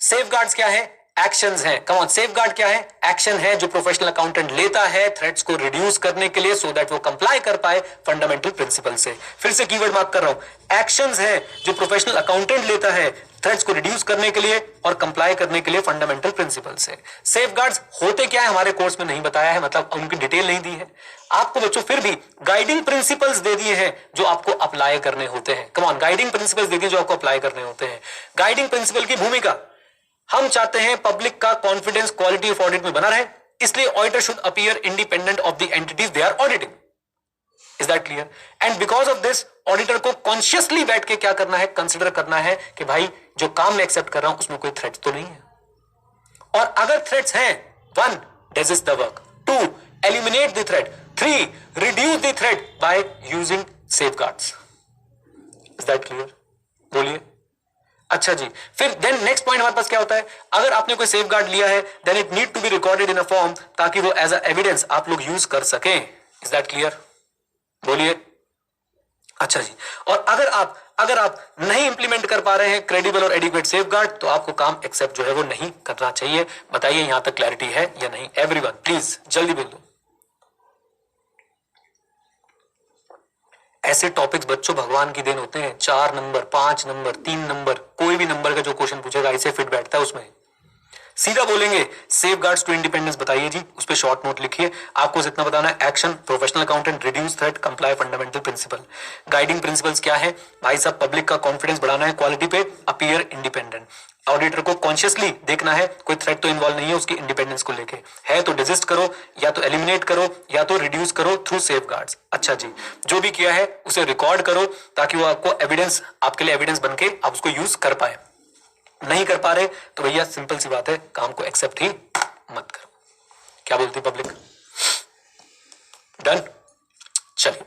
सेफगार्ड्स क्या है? एक्शंस हैं। कम ऑन, सेफगार्ड क्या है? एक्शन है जो प्रोफेशनल अकाउंटेंट लेता है थ्रेट्स को रिड्यूस करने के लिए, सो दैट वो कंप्लाई कर पाए फंडामेंटल प्रिंसिपल से। फिर से कीवर्ड मार्क कर रहा हूं, एक्शंस है जो प्रोफेशनल अकाउंटेंट लेता है थ्रेट्स को रिड्यूस करने के लिए और कंप्लाई करने के लिए फंडामेंटल प्रिंसिपल से। सेफगार्ड्स होते क्या है हमारे कोर्स में नहीं बताया है, मतलब उनकी डिटेल नहीं दी है आपको बच्चों, फिर भी गाइडिंग प्रिंसिपल्स दे दिए हैं जो आपको अप्लाई करने होते हैं। कम ऑन, गाइडिंग प्रिंसिपल्स दे दिए जो आपको अप्लाई करने होते हैं। गाइडिंग प्रिंसिपल की भूमिका, हम चाहते हैं पब्लिक का कॉन्फिडेंस क्वालिटी ऑफ ऑडिट में बना रहे, इसलिए auditor should appear independent of the entities they are auditing. Is that clear? And because of this auditor को कॉन्शियसली बैठ के क्या करना है, कंसिडर करना है कि भाई जो काम मैं एक्सेप्ट कर रहा हूं उसमें कोई थ्रेट तो नहीं है, और अगर थ्रेट्स हैं, 1, desist the work, 2, eliminate the threat, 3, reduce the threat by using safeguards. Is that clear? बोलिए। अच्छा जी, फिर देन नेक्स्ट पॉइंट हमारे पास क्या होता है, अगर आपने कोई सेफगार्ड लिया है then it need to be recorded in a form, ताकि वो एज अ एविडेंस आप लोग यूज कर सकें। Is that clear? बोलिए। अच्छा जी, और अगर आप नहीं इंप्लीमेंट कर पा रहे हैं क्रेडिबल और एडिक्वेट सेफगार्ड, तो आपको काम एक्सेप्ट जो है वो नहीं करना चाहिए। बताइए यहां तक क्लैरिटी है या नहीं? एवरीवन प्लीज जल्दी बोल दो। ऐसे टॉपिक्स बच्चों भगवान की देन होते हैं, 4 नंबर, 5 नंबर, 3 नंबर, कोई भी नंबर का जो क्वेश्चन पूछेगा इसे फिट बैठता है उसमें। सीधा बोलेंगे सेफ गार्ड्स टू इंडिपेंडेंस बताइए जी, उस पर शॉर्ट नोट लिखिए। आपको इतना बताना है, action professional accountant reduce threat comply fundamental principle. Guiding principles क्या है भाई साहब, पब्लिक का कॉन्फिडेंस बढ़ाना है, क्वालिटी पे अपीयर इंडिपेंडेंट। ऑडिटर को कॉन्शियसली देखना है कोई थ्रेट तो इन्वॉल्व नहीं है उसकी इंडिपेंडेंस को लेके, है तो डिजिस्ट करो या तो एलिमिनेट करो या तो रिड्यूस करो थ्रू सेफ गार्ड्स। अच्छा जी, जो भी किया है उसे रिकॉर्ड करो ताकि वो आपको एविडेंस, आपके लिए एविडेंस बनके आप उसको यूज कर पाए। नहीं कर पा रहे तो भैया सिंपल सी बात है, काम को एक्सेप्ट ही मत करो। क्या बोलती पब्लिक? डन। चलिए,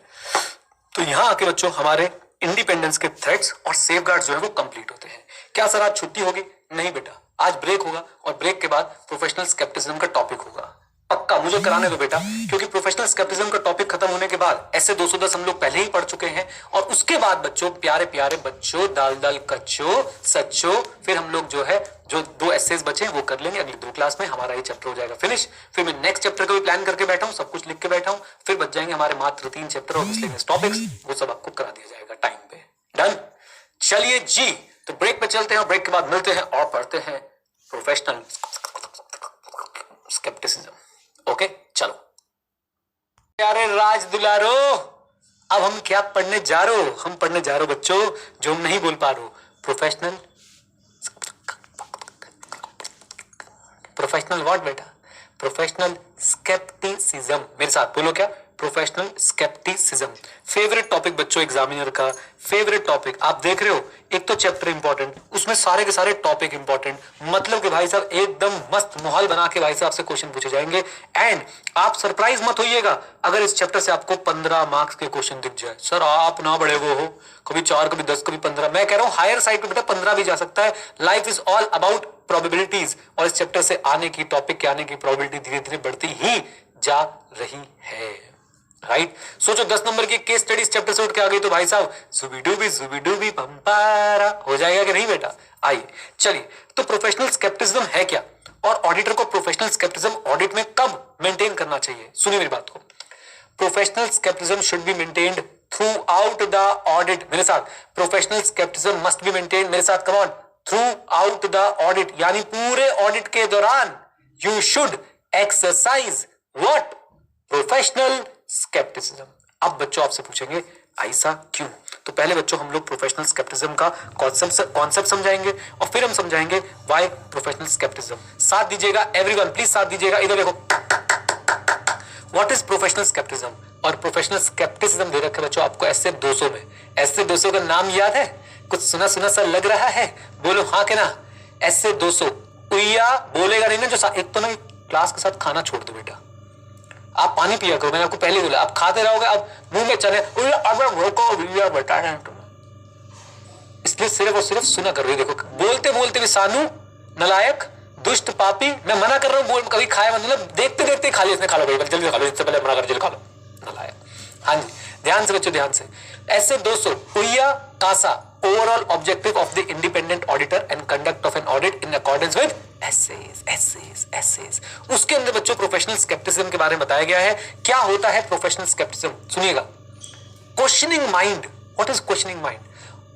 तो यहां आके बच्चों हमारे इंडिपेंडेंस के थ्रेट्स और सेफगार्ड्स जो है वो कंप्लीट होते हैं। क्या सर आज छुट्टी होगी? नहीं बेटा, आज ब्रेक होगा और ब्रेक के बाद प्रोफेशनल स्केप्टिसिज्म का टॉपिक होगा। पक्का मुझे कराने दो बेटा, क्योंकि प्रोफेशनल स्केप्टिसिज्म का टॉपिक खत्म होने के बाद ऐसे 210 हम लोग पहले ही पढ़ चुके हैं और उसके बाद बच्चों, प्यारे प्यारे बच्चों, दाल दाल कच्चो सच्चो, फिर हम लोग जो है जो 2 एसेज बचे हैं वो कर लेंगे अगली 2 क्लास में, हमारा ये चैप्टर हो जाएगा फिनिश। फिर मैं नेक्स्ट चैप्टर का भी प्लान करके बैठा हूं, सब कुछ लिख के बैठा हूं, फिर बच जाएंगे हमारे मात्र 3 चैप्टर और मिसलेनियस टॉपिक्स, वो सब आपको करा दिया जाएगा टाइम पे। डन। चलिए जी, तो ब्रेक पे चलते हैं और ब्रेक के बाद मिलते हैं और पढ़ते हैं प्रोफेशनल स्केप्टिसिज्म। ओके चलो प्यारे राज दुलारो, अब हम क्या पढ़ने जा रहे हो? हम पढ़ने जा रहे हो बच्चों जो हम नहीं बोल पा रहे हो, प्रोफेशनल व्हाट बेटा? Professional scepticism. मेरे साथ बोलो क्या? Professional scepticism. फेवरेट टॉपिक बच्चों, एग्जामिनर का फेवरेट टॉपिक। आप देख रहे हो एक तो चैप्टर इंपॉर्टेंट, उसमें सारे के सारे टॉपिक इंपॉर्टेंट, मतलब कि भाई साहब एकदम मस्त माहौल बना के भाई साहब से क्वेश्चन पूछे जाएंगे। एंड आप सरप्राइज मत होइएगा अगर इस चैप्टर से आपको 15 मार्क्स के क्वेश्चन दिख जाए। सर आप ना बड़े वो हो, कभी 4 कभी 10 कभी 15, मैं कह रहा हूं हायर साइड पे बेटा 15 भी जा सकता है। Life is all about probabilities और इस चैप्टर से आने की, टॉपिक के आने की प्रोबेबिलिटी धीरे धीरे बढ़ती ही जा रही है। राइट सोचो 10 नंबर की केस स्टडी इस चैप्टर से उठ के आ गई तो भाई साहब जुबिडूबी पंपारा हो जाएगा कि नहीं बेटा? आइए चलिए, तो प्रोफेशनल स्केप्टिसिज्म है क्या और ऑडिटर को प्रोफेशनल स्केप्टिसिज्म ऑडिट में कब मेंटेन करना चाहिए? सुनिए मेरी बात को। Professional scepticism should be maintained through out the audit. मेरे साथ, professional scepticism must be maintain, मेरे साथ come on, through out the audit, यानी पूरे ऑडिट के दौरान you should exercise what? Professional scepticism. अब बच्चों आपसे पूछेंगे ऐसा क्यों? तो पहले बच्चों हम लोग प्रोफेशनल स्केप्टिसिज्म का कॉन्सेप्ट समझाएंगे और फिर हम समझाएंगे व्हाई प्रोफेशनल स्केप्टिसिज्म। साथ दीजिएगा एवरीवन, प्लीज साथ दीजिएगा। इधर देखो, व्हाट इज प्रोफेशनल स्केप्टिसिज्म और प्रोफेशनल स्केप्टिसिज्म दे रखा है बच्चों आपको ऐसे 200 में। ऐसे 200 का नाम याद है? कुछ सुना सुना सा लग रहा है? बोलो हाँ के ना? ऐसे 200 उइया बोलेगा नहीं ना जो एक तो ना क्लास के साथ खाना छोड़ दो बेटा, आप पानी पिया करो, मैंने आपको पहले बोला, आप खाते रहोगे अब मुंह में चले बता, इसलिए सिर्फ और सिर्फ सुना करो। देखो बोलते बोलते भी सानू नलायक दुष्ट पापी, मैं मना कर रहा हूँ, बोल कभी खाया मतलब देखते देखते खा लिया इसने, खा लो भाई जल्दी खा लो, इससे पहले मना कर जल्दी खा लो नलायक। हाँ जी ध्यान से बच्चों ध्यान से। ऐसे 200 उइया कासा overall objective of the independent auditor and conduct of an audit in accordance with SAs. उसके अंदर बच्चों प्रोफेशनल स्केप्टिसिज्म के बारे में बताया गया है। क्या होता है प्रोफेशनल स्केप्टिसिज्म? सुनिएगा। Questioning mind. What is questioning mind?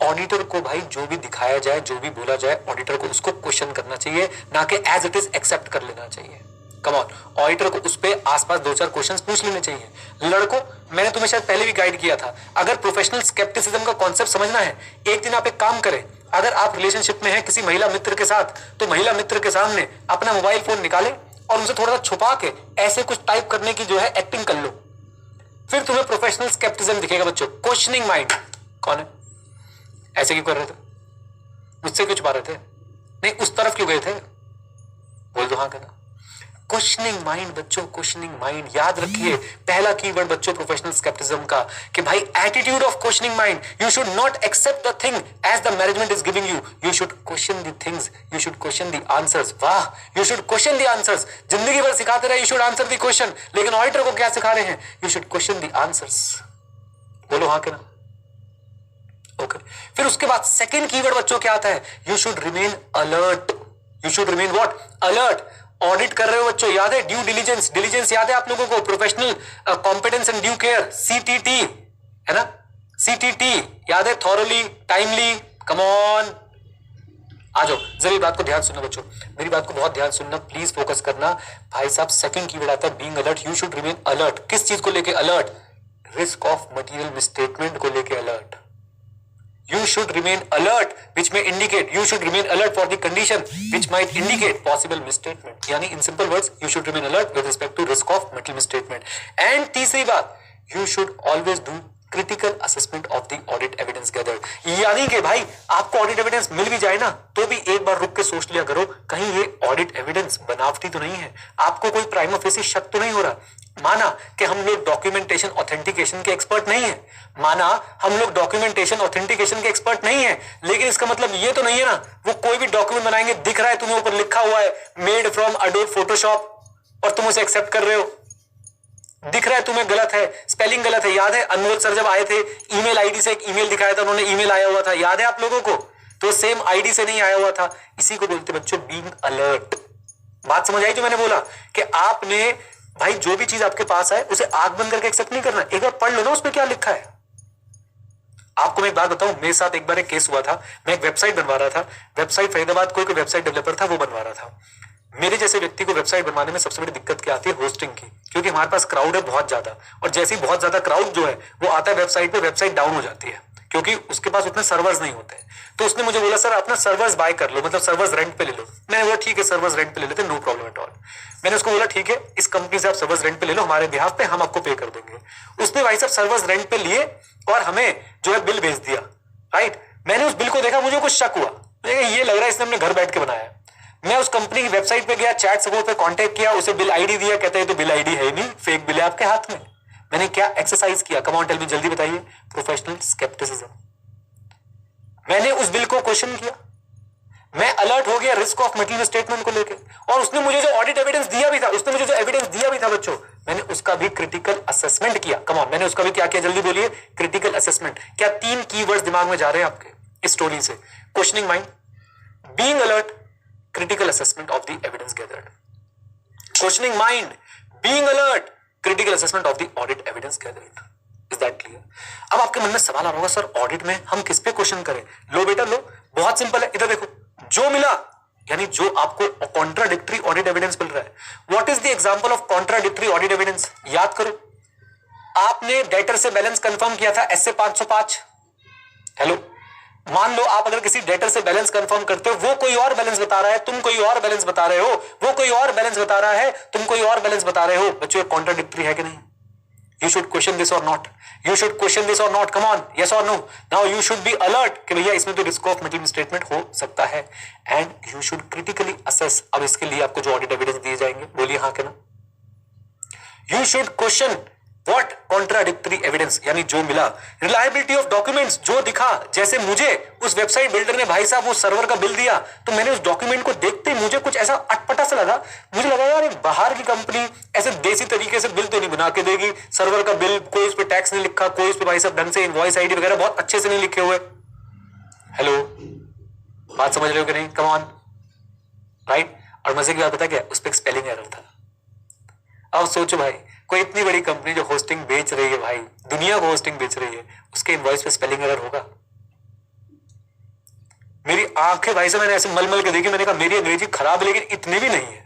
Auditor को भाई जो भी दिखाया जाए, जो भी बोला जाए, ऑडिटर को उसको क्वेश्चन करना चाहिए, ना कि एज इट इज एक्सेप्ट कर लेना चाहिए। कम ऑन, ऑडिटर को उस पे आसपास 2-4 क्वेश्चंस पूछ लेने चाहिए। लड़कों मैंने तुम्हें शायद पहले भी गाइड किया था, अगर प्रोफेशनल स्केप्टिसिज्म का कॉन्सेप्ट समझना है, एक दिन आप एक काम करें, अगर आप रिलेशनशिप में हैं किसी महिला मित्र के साथ, तो महिला मित्र के सामने अपना मोबाइल फोन निकाले और उनसे थोड़ा सा छुपा के ऐसे कुछ टाइप करने की जो है एक्टिंग कर लो, फिर तुम्हें प्रोफेशनल स्केप्टिसिज्म दिखेगा बच्चों। क्वेश्चनिंग माइंड कौन है? ऐसे क्यों कर रहे थे? मुझसे क्यों छुपा रहे थे? नहीं उस तरफ क्यों गए थे? बोल दो हाँ कहना। क्वेश्चनिंग माइंड बच्चों, क्वेश्चनिंग माइंड याद रखिए। पहला कीवर्ड बच्चों प्रोफेशनल स्केप्टिसिज्म का कि भाई attitude of questioning mind. You should not accept the thing as the management is giving you, you should question the things, you should question the answers. वाह, you should question the answers. जिंदगी भर सिखाते रहे you should answer the question, लेकिन auditor को क्या सिखा रहे हैं? You should question the answers. बोलो हाँ के ना? ओके फिर उसके बाद सेकंड कीवर्ड बच्चों क्या आता है? You should remain alert. You should remain what? Alert. Audit कर रहे हो बच्चों, याद है? Due diligence. डिलीजेंस याद है आप लोगों को? Professional competence and due care, CTT है ना? सीटीटी याद है? थॉरोली, टाइमली, कम ऑन, आ जाओ, जरा बात को ध्यान सुनना बच्चों, मेरी बात को बहुत ध्यान सुनना, प्लीज फोकस करना। भाई साहब सेकंड कीवर्ड आता है being alert, you should remain alert. किस चीज को लेके alert? Risk of material misstatement को लेके alert. You should remain alert, which may indicate, you should remain alert for the condition which might indicate possible misstatement. यानी in simple words, you should remain alert with respect to risk of material misstatement. And तीसरी बात, you should always do critical assessment of the audit evidence gathered. यानी कि भाई आपको audit evidence मिल भी जाए ना तो भी एक बार रुक के सोच लिया करो कहीं ये ऑडिट एविडेंस बनावटी तो नहीं है, आपको कोई प्राइमा फेसी शक तो नहीं हो रहा। माना कि हम लोग डॉक्यूमेंटेशन ऑथेंटिकेशन के एक्सपर्ट नहीं है, माना हम लोग डॉक्यूमेंटेशन ऑथेंटिकेशन के एक्सपर्ट नहीं है, लेकिन इसका मतलब ये तो नहीं है ना वो कोई भी डॉक्यूमेंट बनाएंगे दिख रहा है तुम्हें ऊपर लिखा हुआ है मेड फ्रॉम अडोब फोटोशॉप और तुम उसे एक्सेप्ट कर रहे हो, दिख रहा है तुम्हें गलत है, स्पेलिंग गलत है। याद है अनमोल सर जब आए थे ईमेल आईडी से एक ईमेल दिखाया था, उन्होंने ईमेल आया हुआ था, याद है आप लोगों को? तो सेम आईडी से नहीं आया हुआ था। इसी को बोलते बच्चों बीइंग अलर्ट। बात समझ आई जो मैंने बोला कि आपने भाई जो भी चीज आपके पास है उसे आंख बंद करके एक्सेप्ट नहीं करना, एक बार पढ़ लो ना उसमें क्या लिखा है। आपको मैं एक बात बताऊं, मेरे साथ एक बार एक केस हुआ था, मैं एक वेबसाइट बनवा रहा था, वेबसाइट फरीदाबाद कोई वेबसाइट डेवलपर था वो बनवा रहा था। मेरे जैसे व्यक्ति को वेबसाइट बनवाने में सबसे बड़ी दिक्कत क्या आती है? होस्टिंग की, क्योंकि हमारे पास क्राउड है बहुत ज्यादा, और जैसे ही बहुत ज्यादा क्राउड जो है वो आता है वेबसाइट पे, वेबसाइट डाउन हो जाती है क्योंकि उसके पास उतने सर्वर्स नहीं होते। तो उसने मुझे बोला सर अपना सर्वर्स बाय कर लो, मतलब सर्वर्स रेंट पे ले लो। मैंने बोला ठीक है सर्वर्स रेंट पे ले लेते, नो प्रॉब्लम एट ऑल। मैंने उसको बोला ठीक है इस कंपनी से आप सर्वर्स रेंट पे ले लो, हमारे बिहाफ पे हम आपको पे कर देंगे। उसने भाई साहब सर्वर्स रेंट पे लिए और हमें जो है बिल भेज दिया, राइट। मैंने उस बिल को देखा, मुझे कुछ शक हुआ, ये लग रहा है इसने अपने घर बैठ के बनाया। मैं उस कंपनी की वेबसाइट पे गया, चैट सपोर्ट पे कांटेक्ट किया, उसे बिल आईडी दिया, कहते हैं तो बिल आईडी है नहीं, फेक बिल है आपके हाथ में। मैंने क्या एक्सरसाइज किया? कम ऑन टेल मी, जल्दी बताइए। Professional scepticism. मैंने उस बिल को क्वेश्चन किया, मैं अलर्ट हो गया रिस्क ऑफ मटेरियल स्टेटमेंट को लेकर, और उसने मुझे जो ऑडिट एविडेंस दिया भी था, उसने मुझे जो एविडेंस दिया भी था बच्चों, मैंने उसका भी क्रिटिकल असेसमेंट किया। कम ऑन, मैंने उसका भी क्या किया? जल्दी बोलिए। Critical assessment. क्या 3 कीवर्ड्स दिमाग में जा रहे हैं आपके इस स्टोरी से? Questioning mind, being alert, critical assessment of the evidence gathered. Questioning mind, being alert, critical assessment of the audit evidence gathered. Is that clear? अब आपके मन में सवाल आ रहा होगा सर ऑडिट में हम किस पे क्वेश्चन करें? लो बेटा लो, बहुत सिंपल है, इधर देखो। जो मिला यानी जो आपको कॉन्ट्राडिक्टरी ऑडिट एविडेंस मिल रहा है। What is the example of contradictory audit evidence? याद करो, आपने डेटर से बैलेंस कंफर्म किया था एसए 505। हेलो, मान लो आप अगर किसी डेटर से बैलेंस कंफर्म करते हो, वो कोई और बैलेंस बता रहा है, तुम कोई और बैलेंस बता रहे हो, वो कोई और बैलेंस बता रहा है, तुम कोई और बैलेंस बता रहे हो। बच्चों कॉन्ट्राडिक्टरी है कि नहीं? You should question this or not, you should question this or not. Come on, yes और no. Now you should be alert कि भैया इसमें तो रिस्क ऑफ मटेरियल स्टेटमेंट हो सकता है, and you should critically assess. अब इसके लिए आपको जो ऑडिट एविडेंस दिए जाएंगे, बोलिए हाँ के ना। You should question what? Contradictory evidence, यानी जो मिला। रिलायबिलिटी ऑफ डॉक्यूमेंट्स, जो दिखा। जैसे मुझे उस वेबसाइट बिल्डर ने भाई साहब वो सर्वर का बिल दिया, तो मैंने उस डॉक्यूमेंट को देखते ही मुझे कुछ ऐसा अटपटा सा लगा। मुझे लगा यार एक बाहर की कंपनी ऐसे देसी तरीके से बिल तो नहीं बना के देगी। सर्वर का बिल, कोई उस पर टैक्स नहीं लिखा, कोई उस पर भाई साहब ढंग से इनवॉइस आईडी वगैरह बहुत अच्छे से नहीं लिखे हुए। हेलो, बात समझ रहे हो कि नहीं? Come on, right. और मजे की बात पता क्या, उस पर स्पेलिंग एरर था। अब सोचो भाई, कोई इतनी बड़ी कंपनी जो होस्टिंग बेच रही है, भाई दुनिया को होस्टिंग बेच रही है, उसके इनवॉइस पे स्पेलिंग एरर होगा? मेरी आंखें भाई से मैंने ऐसे मल के देखी, मैंने कहा मेरी अंग्रेजी खराब है लेकिन इतनी भी नहीं है,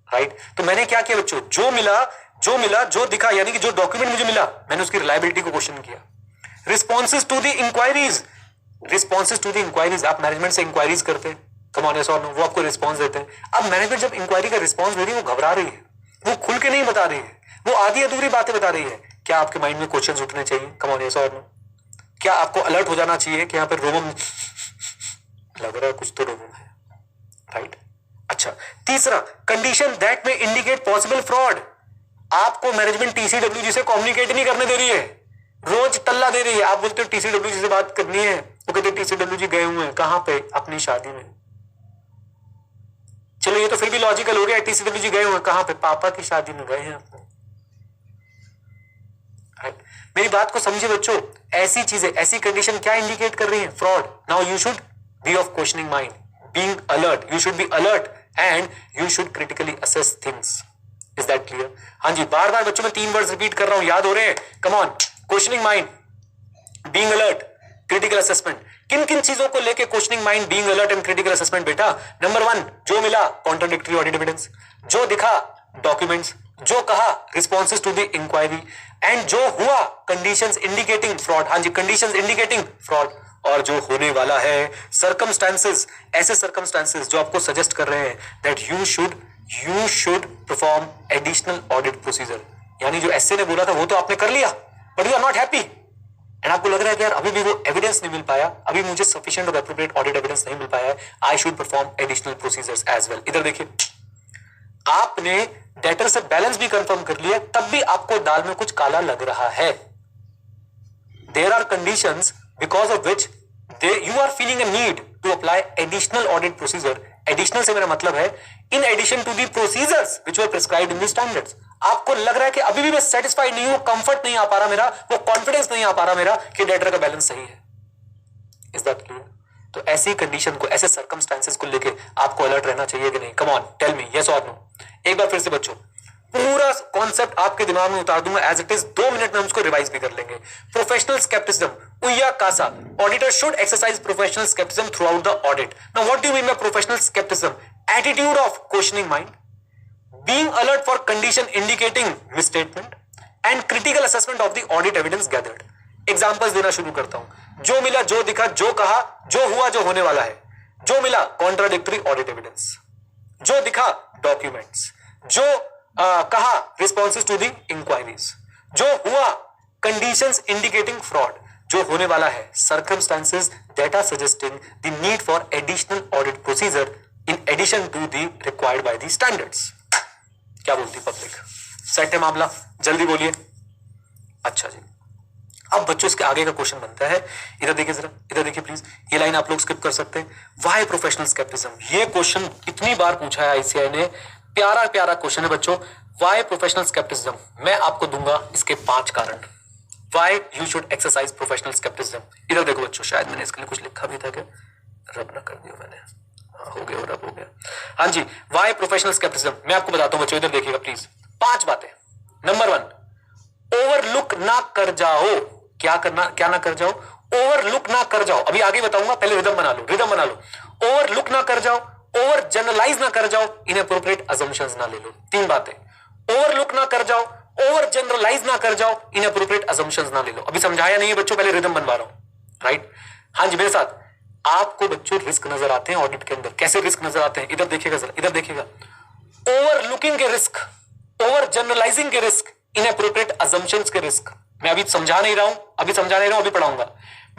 राइट। तो मैंने क्या किया बच्चों, जो मिला जो दिखा, यानी कि जो डॉक्यूमेंट मुझे मिला, मैंने उसकी रिलायबिलिटी को क्वेश्चन किया। Responses to the inquiries, responses to the inquiries, आप मैनेजमेंट से इंक्वायरीज करते हैं, कम ऑन यस और नो, वो आपको रिस्पॉन्स देते हैं। अब मैनेजमेंट जब इंक्वायरी का रिस्पॉन्स दे रही है, वो घबरा रही है, वो खुल के नहीं बता रही है, वो आधी अधूरी बातें बता रही है। क्या आपके माइंड में क्वेश्चंस उठने चाहिए? कम ऑन यस और नो। क्या आपको अलर्ट हो जाना चाहिए कि यहाँ पे रोमम लग रहा है, कुछ तो रोमम है, राइट। अच्छा, तीसरा कंडीशन दैट में इंडिकेट पॉसिबल फ्रॉड। आपको मैनेजमेंट टीसीडब्ल्यूजी से कम्युनिकेट नहीं करने दे रही है, रोज तल्ला दे रही है। आप बोलते हो टीसीडब्ल्यूजी से बात करनी है, वो कहते टीसीडब्ल्यूजी गए हुए हैं, कहां पे? अपनी शादी में। चलो ये तो फिर भी लॉजिकल हो गया, टीसीडब्ल्यूजी गए हुए हैं, कहां पे? पापा की शादी में गए हैं अपने। मेरी बात को समझिए बच्चों, ऐसी चीजें, ऐसी कंडीशन क्या इंडिकेट कर रही है? Fraud. Now you should B of questioning mind, being alert, you should be alert and you should critically assess things. Is that clear? हाँ जी, बार बार बच्चों मैं 3 वर्ड्स रिपीट कर रहा हूं, याद हो रहे हैं? Come on, questioning mind, being alert, critical assessment. किन किन चीजों को लेके questioning mind, being alert and critical assessment बेटा? नंबर 1 जो मिला कॉन्ट्राडिक्टरी ऑडिट एविडेंस, जो दिखा डॉक्यूमेंट्स, जो कहा responses to the inquiry, and जो हुआ कंडीशंस इंडिकेटिंग फ्रॉड। हाँ जी, कंडीशंस इंडिकेटिंग फ्रॉड, और जो होने वाला है सर्कमस्टांसेस, ऐसे सर्कमस्टांसेस जो आपको सजेस्ट कर रहे हैं that you should perform additional audit procedure. यानी जो एसए ने बोला था वो तो आपने कर लिया, but you are not happy and आपको लग रहा है कि यार अभी भी वो एविडेंस नहीं मिल पाया, अभी मुझे सफिशिएंट और एप्रोप्रिएट ऑडिट एविडेंस नहीं मिल पाया है, I should perform additional procedures as well. इधर देखिए, आपने डेटर से बैलेंस भी कंफर्म कर लिया, तब भी आपको दाल में कुछ काला लग रहा है। There are conditions because of which you are feeling a need to apply additional audit procedure. Additional से मेरा मतलब है in addition to the procedures which were prescribed in the standards. आपको लग रहा है कि अभी भी मैं सेटिस्फाइड नहीं हूं, कंफर्ट नहीं आ पा रहा मेरा, वो कॉन्फिडेंस नहीं आ पा रहा मेरा कि डेटर का बैलेंस सही है। Is that clear? तो ऐसी कंडीशन को, ऐसे सर्कमस्टांसेस को लेके आपको अलर्ट रहना चाहिए कि नहीं? Come on tell me, yes और नो। एक बार फिर से बच्चों पूरा कॉन्सेप्ट आपके दिमाग में उतार दूंगा एज इट इज, 2 मिनट में हम उसको रिवाइज भी कर लेंगे। प्रोफेशनल स्केप्टिसिज्म, उया कासा, auditor should exercise professional scepticism throughout the audit. Now what do you mean by professional scepticism? Attitude of questioning mind, being alert for condition indicating misstatement and critical assessment of the audit evidence gathered। Examples देना शुरू करता हूं। जो मिला, जो दिखा, जो कहा, जो हुआ, जो होने वाला है। जो मिला कॉन्ट्राडिक्टरी ऑडिट एविडेंस, जो दिखा डॉक्यूमेंट्स, जो कहा रिस्पॉन्सेज टू द इंक्वायरीज, जो हुआ कंडीशंस इंडिकेटिंग फ्रॉड, जो होने वाला है circumstances that are suggesting the need for additional audit procedure in addition to the required by the standards. क्या बोलती पब्लिक? सेट है मामला? जल्दी बोलिए। अच्छा जी, अब बच्चों इसके आगे का क्वेश्चन बनता है, इधर देखिए जरा, इधर देखिए प्लीज, ये लाइन आप लोग स्किप कर सकते हैं। Why professional scepticism? ये क्वेश्चन इतनी बार पूछा है आईसीआई ने, प्यारा प्यारा क्वेश्चन है बच्चों। Why professional scepticism? मैं आपको दूंगा इसके 5 कारण। Why you should exercise professional scepticism. इधर देखो बच्चों, शायद मैंने इसके लिए कुछ लिखा भी था क्या? रब ना कर दिया मैंने, हो गया रब हो गया। हाँ जी, व्हाई प्रोफेशनल स्केप्टिसिज्म, मैं आपको बताता हूं बच्चों, इधर देखिएगा प्लीज। 5 बातें। नंबर 1, ओवरलुक ना कर जाओ। क्या करना, क्या ना कर जाओ? ओवरलुक ना कर जाओ। अभी आगे बताऊंगा, पहले रिदम बना लो, रिदम बना लो। ओवरलुक ना कर जाओ, ओवर जनरलाइज ना कर जाओ, इनएप्रोप्रिएट अजम्पशंस ना ले लो। 3 बातें। ओवरलुक ना कर जाओ, ओवर जनरलाइज ना कर जाओ, इनएप्रोप्रिएट अजम्पशंस ना ले लो। अभी समझाया नहीं है बच्चों, पहले रिदम बनवा रहा हूं, राइट? हाँ जी, मेरे साथ। आपको बच्चों रिस्क नजर आते हैं ऑडिट के अंदर। कैसे रिस्क नजर आते हैं? इधर देखिएगा जरा, इधर देखिएगा। ओवरलुकिंग के रिस्क, ओवर जनरलाइजिंग के रिस्क, इनएप्रोप्रिएट अजम्पशंस के रिस्क। मैं अभी समझा नहीं रहा हूं, अभी समझा नहीं रहा हूं, अभी पढ़ाऊंगा।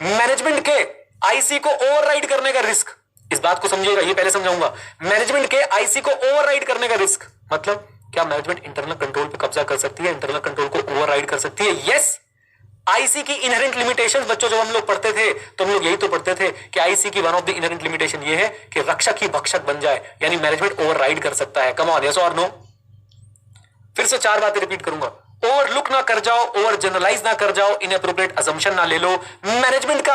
मैनेजमेंट के आईसी को ओवरराइड करने का रिस्क, इस बात को समझिएगा, ये पहले समझाऊंगा। मैनेजमेंट के आईसी को ओवरराइड करने का रिस्क मतलब क्या? मैनेजमेंट इंटरनल कंट्रोल पे कब्जा कर सकती है, इंटरनल कंट्रोल को ओवरराइड कर सकती है। यस, आईसी की इनहेरेंट लिमिटेशंस बच्चों जब हम लोग पढ़ते थे तो हम लोग यही तो पढ़ते थे कि आईसी की one of the inherent limitation ये है कि रक्षक ही भक्षक बन जाए, यानी मैनेजमेंट ओवरराइड कर सकता है। कम ऑन, यस और नो? फिर से 4 बातें रिपीट करूंगा। ओवरलुक ना कर जाओ, ओवर जनरलाइज ना कर जाओ, इनएप्रोप्रिएट अजम्पशन ना ले लो। मैनेजमेंट का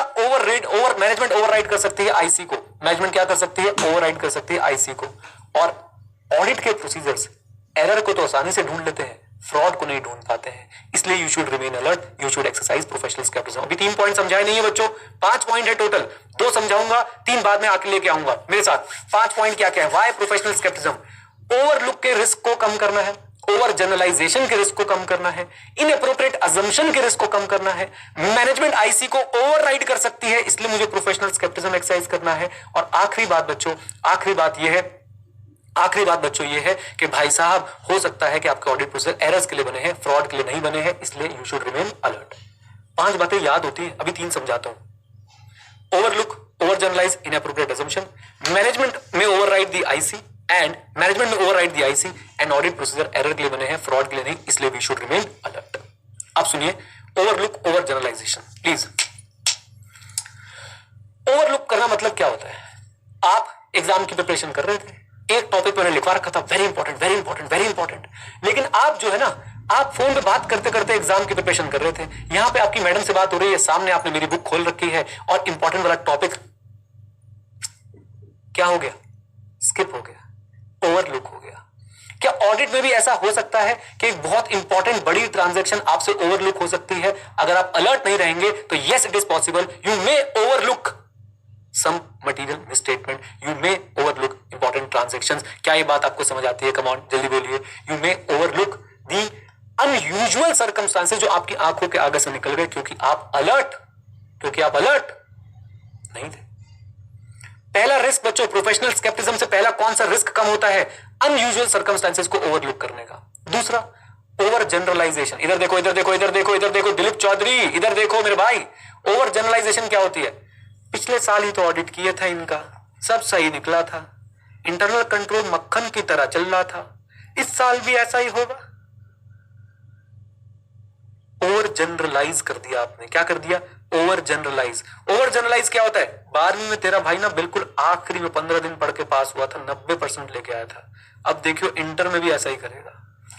मैनेजमेंट ओवरराइड कर सकती है आईसी को। मैनेजमेंट क्या कर सकती है? ओवरराइड कर सकती है आईसी को। और ऑडिट के प्रोसीजर्स एरर को तो आसानी से ढूंढ लेते हैं, फ्रॉड को नहीं ढूंढ पाते हैं। इसलिए you should remain alert, you should exercise professional scepticism. अभी 3 पॉइंट समझाए नहीं है बच्चों, 5 पॉइंट है टोटल। 2 समझाऊंगा, 3 बाद में आके लेके आऊंगा मेरे साथ। 5 पॉइंट क्या क्या है? Why professional scepticism? ओवरलुक के रिस्क को कम करना है, ओवर जनरलाइजेशन के रिस्क को कम करना है, इनएप्रोप्रिएट अजम्पशन के रिस्क को कम करना है, मैनेजमेंट आईसी को ओवरराइड कर सकती है, इसलिए मुझे प्रोफेशनल स्केप्टिसिज्म एक्सरसाइज करना है। और आखिरी बात बच्चों, आखिरी बात यह है कि भाई साहब हो सकता है कि आपके ऑडिट प्रोसीजर एरर्स के लिए बने हैं, फ्रॉड के लिए नहीं बने हैं, इसलिए यू शुड रिमेन अलर्ट। 5 बातें याद होती है, अभी 3 समझाता हूं। Overlook, overgeneralise, inappropriate assumption, management में override the IC and management में override the IC and audit procedure error के लिए बने हैं, फ्रॉड के लिए नहीं, इसलिए वी शुड रिमेन अलर्ट। अब सुनिए, overlook, over generalization please. Overlook करना मतलब क्या होता है? आप एग्जाम की प्रिपरेशन कर रहे थे, एक टॉपिक मैंने लिखवा रखा था, very important very important very important, लेकिन आप जो है ना, आप फोन पे बात करते करते एग्जाम की प्रिपरेशन कर रहे थे। यहां पे आपकी मैडम से बात हो रही है, सामने आपने मेरी बुक खोल रखी है और इंपॉर्टेंट वाला टॉपिक क्या हो गया? स्किप हो गया, ओवरलुक हो गया। क्या ऑडिट में भी ऐसा हो सकता है कि एक बहुत इंपॉर्टेंट बड़ी ट्रांजैक्शन आपसे ओवरलुक हो सकती है? अगर आप अलर्ट नहीं रहेंगे तो yes it is possible, you may overlook some material misstatement, you may overlook important transactions. क्या ये बात आपको समझ आती है? कम ऑन जल्दी बोलिए. You may overlook the unusual circumstances जो आपकी आंखों के आगे से निकल गए क्योंकि आप अलर्ट नहीं थे. पहला रिस्क बच्चों प्रोफेशनल स्केप्टिज्म से पहला कौन सा रिस्क कम होता है? अनयूजुअल सर्कमस्टेंसेस को ओवरलुक करने का. दूसरा ओवर जनरलाइजेशन. इधर देखो दिलीप चौधरी, इधर देखो मेरे भाई. ओवर जनरलाइजेशन क्या होती है? पिछले साल ही तो ऑडिट किया था इनका, सब सही निकला था, इंटरनल कंट्रोल मक्खन की तरह चल रहा था, इस साल भी ऐसा ही होगा. ओवर जनरलाइज कर दिया आपने. क्या कर दिया? Over generalise. ओवर जनरलाइज क्या होता है? 12वीं में तेरा भाई ना बिल्कुल आखिरी में 15 दिन पढ़ के पास हुआ था, 90% लेके आया था. अब देखियो इंटर में भी ऐसा ही करेगा.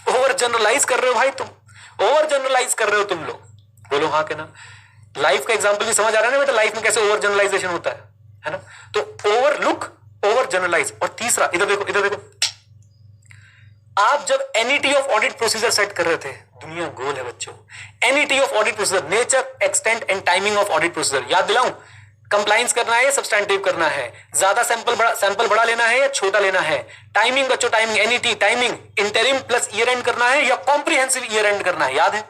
ओवर जनरलाइज कर रहे हो भाई तुम, ओवर जनरलाइज कर रहे हो तुम लोग. बोलो हाँ के ना. लाइफ का एग्जाम्पल भी समझ आ रहा है ना बेटा, लाइफ में कैसे ओवर जनरलाइजेशन होता है ना. तो ओवरलुक, ओवर जनरलाइज. और तीसरा इधर देखो, आप जब NET of audit procedure set कर रहे थे, दुनिया गोल है बच्चों. NET of audit procedure, nature, extent and timing of audit procedure. याद दिलाऊं, कंप्लायंस करना है या सब्सटैंटिव करना है, ज्यादा सैंपल बड़ा लेना है या छोटा लेना है. टाइमिंग बच्चों, timing, NET timing, interim plus year and करना है या कॉम्प्रिहेंसिव ईयर एंड करना है. याद है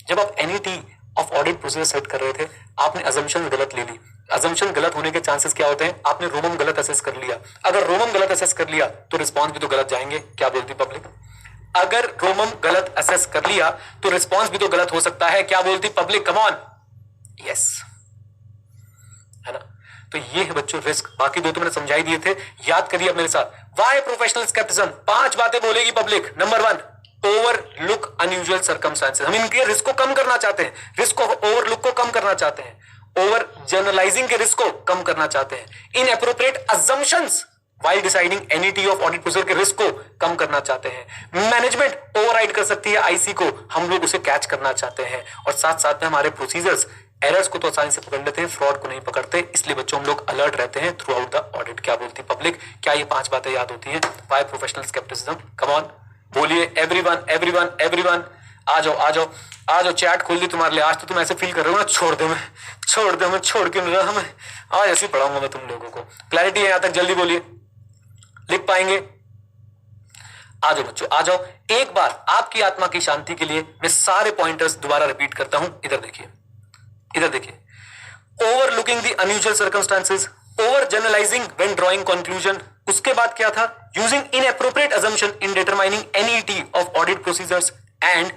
जब आप NET of audit procedure set कर रहे थे, आपने अजम्पशन गलत ले ली. अजम्पशन गलत होने के चांसेस क्या होते हैं? आपने रोमम गलत असेस कर लिया. अगर रोमम गलत असेस कर लिया तो रिस्पॉन्स भी तो गलत जाएंगे. क्या बोलती पब्लिक? अगर रोमम गलत असेस कर लिया तो रिस्पॉन्स भी तो गलत हो सकता है. क्या बोलती पब्लिक? Come on. यस, है ना. तो ये है बच्चों रिस्क. बाकी दो तो मैंने समझाई दिए थे, याद करिए अब मेरे साथ. Why professional scepticism? 5 बातें बोलेगी public. Number 1, overlook unusual circumstances. हम इनके रिस्क को कम करना चाहते हैं, रिस्क ऑफ ओवरलुक को कम करना चाहते हैं, ओवर जनरलाइजिंग के रिस्क को कम करना चाहते हैं, inappropriate assumptions while deciding NET of audit procedure के रिस्क को कम करना चाहते हैं. मैनेजमेंट ओवरराइड कर सकती है आईसी को, हम लोग उसे कैच करना चाहते हैं. और साथ साथ में हमारे प्रोसीजर्स एरर्स को तो आसानी से पकड़ लेते हैं, फ्रॉड को नहीं पकड़ते. इसलिए बच्चों हम लोग अलर्ट रहते हैं थ्रू आउट द ऑडिट. क्या बोलती पब्लिक? क्या ये 5 बातें याद होती हैं? Why professional scepticism? Come on बोलिए एवरीवन. आ जाओ. चैट खोल दी तुम्हारे लिए. आज तो तुम ऐसे फील कर रहे हो ना, छोड़ दो मैं छोड़ के नहीं रहा. मैं आज ऐसे ही पढ़ाऊंगा मैं तुम लोगों को. क्लैरिटी है यहां तक? जल्दी बोलिए, लिख पाएंगे? आ जाओ बच्चों, आ जाओ. एक बार आपकी आत्मा की शांति के लिए मैं सारे पॉइंटर्स दोबारा रिपीट करता हूं. इधर देखिए. Overlooking the unusual circumstances, over generalizing when drawing conclusion. उसके बाद क्या था? Using inappropriate assumption in determining NET of audit procedures. And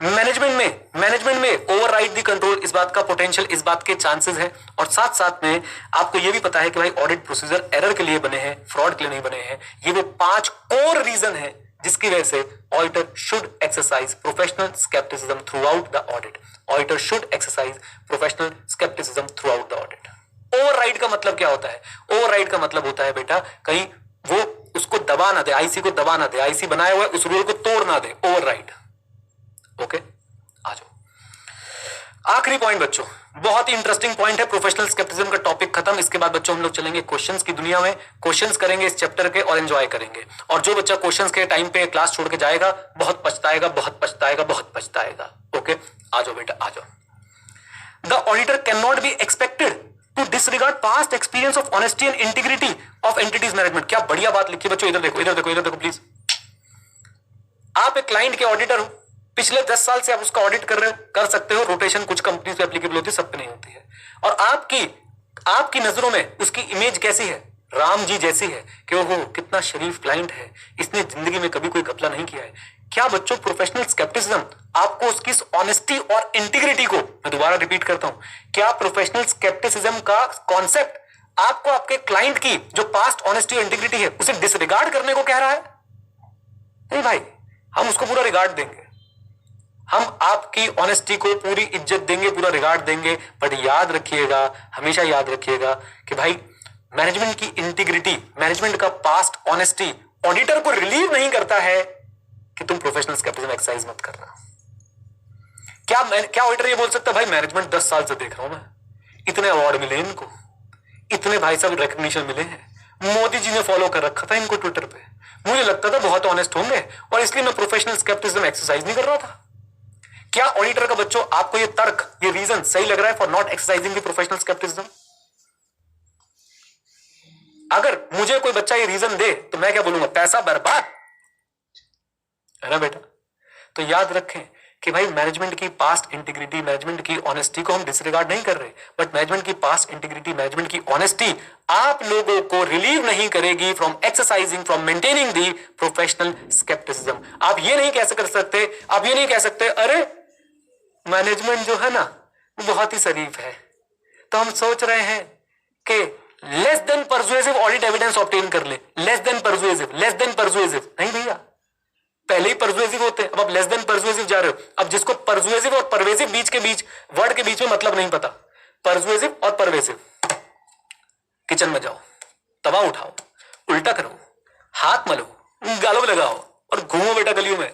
management में ओवरराइड द कंट्रोल. इस बात का पोटेंशियल, इस बात के चांसेस है. और साथ में आपको यह भी पता है कि भाई ऑडिट प्रोसीजर एरर के लिए बने हैं, फ्रॉड के लिए नहीं बने हैं. ये वो 5 कोर रीजन है जिसकी वजह से auditor should exercise professional scepticism throughout the audit. Auditor should exercise professional scepticism throughout the audit. Override का मतलब क्या होता है? ओवरराइड का मतलब होता है बेटा कहीं वो उसको दबा ना दे, आईसी को दबा ना दे, आईसी बनाया हुआ है उस रूल को तोड़ ना दे. ओवरराइड. ओके, आ जाओ. आखिरी पॉइंट बच्चों, बहुत ही इंटरेस्टिंग पॉइंट है. प्रोफेशनल स्केप्टिसिज्म का टॉपिक खत्म. इसके बाद बच्चों हम लोग चलेंगे क्वेश्चंस की दुनिया में. क्वेश्चंस करेंगे इस चैप्टर के और एंजॉय करेंगे. और जो बच्चा क्वेश्चंस के टाइम पे क्लास छोड़ के जाएगा बहुत पछताएगा. ओके, आ जाओ बेटा, आ जाओ. The auditor can not be expected to disregard past experience of honesty and integrity of entities management. क्या बढ़िया बात लिखी बच्चों. इधर देखो प्लीज. आप एक क्लाइंट के ऑडिटर हो, पिछले 10 साल से आप उसका ऑडिट कर रहे हो. कर सकते हो, रोटेशन कुछ कंपनी पे एप्लीकेबल होती है, सब पे नहीं होती है. और आपकी नजरों में उसकी इमेज कैसी है? राम जी जैसी है कि ओहो कितना शरीफ क्लाइंट है, इसने जिंदगी में कभी कोई घपला नहीं किया है. क्या बच्चों प्रोफेशनल स्केप्टिसिज्म आपको उसकी ऑनेस्टी और इंटीग्रिटी को, मैं दोबारा रिपीट करता हूं, क्या प्रोफेशनल स्केप्टिसिज्म का कॉन्सेप्ट आपको आपके क्लाइंट की जो पास्ट ऑनेस्टी और इंटीग्रिटी है उसे डिसरिगार्ड करने को कह रहा है? नहीं भाई, हम उसको पूरा रिगार्ड देंगे. हम आपकी ऑनेस्टी को पूरी इज्जत देंगे, पूरा रिगार्ड देंगे. बट याद रखिएगा, हमेशा याद रखिएगा कि भाई मैनेजमेंट की इंटीग्रिटी, मैनेजमेंट का पास्ट ऑनेस्टी ऑडिटर को रिलीव नहीं करता है कि तुम प्रोफेशनल स्केप्टिसिज्म एक्सरसाइज मत करना. क्या ऑडिटर ये बोल सकता है भाई मैनेजमेंट 10 साल से देख रहा हूं मैं, इतने अवार्ड मिले इनको, इतने भाई साहब रिकग्निशन मिले हैं, मोदी जी ने फॉलो कर रखा था इनको ट्विटर पे, मुझे लगता था बहुत ऑनेस्ट होंगे और इसलिए मैं प्रोफेशनल स्केप्टिसिज्म एक्सरसाइज नहीं कर रहा था. क्या ऑडिटर का बच्चों आपको ये तर्क, ये रीजन सही लग रहा है for not exercising the professional scepticism? अगर मुझे कोई बच्चा ये रीजन दे तो मैं क्या बोलूंगा, पैसा बर्बाद, है ना बेटा। तो याद रखें कि भाई मैनेजमेंट की पास्ट इंटीग्रिटी, मैनेजमेंट की ऑनेस्टी को हम डिसरिगार्ड नहीं कर रहे, बट मैनेजमेंट की पास्ट इंटीग्रिटी, मैनेजमेंट की ऑनेस्टी आप लोगों को रिलीव नहीं करेगी from exercising, from maintaining the professional scepticism. आप ये नहीं कह सकते, आप ये नहीं कह सकते अरे मैनेजमेंट जो है ना बहुत ही शरीफ है, तो हम सोच रहे हैं कि less than persuasive audit evidence obtain कर ले। Less than persuasive, less than persuasive नहीं भैया, पहले ही परसुएसिव होते हैं, अब आप लेस देन परसुएसिव जा रहे हो। अब जिसको परसुएसिव और परवेसिव बीच के बीच वर्ड के बीच में मतलब नहीं पता, परसुएसिव और परवेसिव, किचन में जाओ, तवा उठाओ, उल्टा करो, हाथ मलो, गालों में लगाओ और घूमो बेटा गलियों में।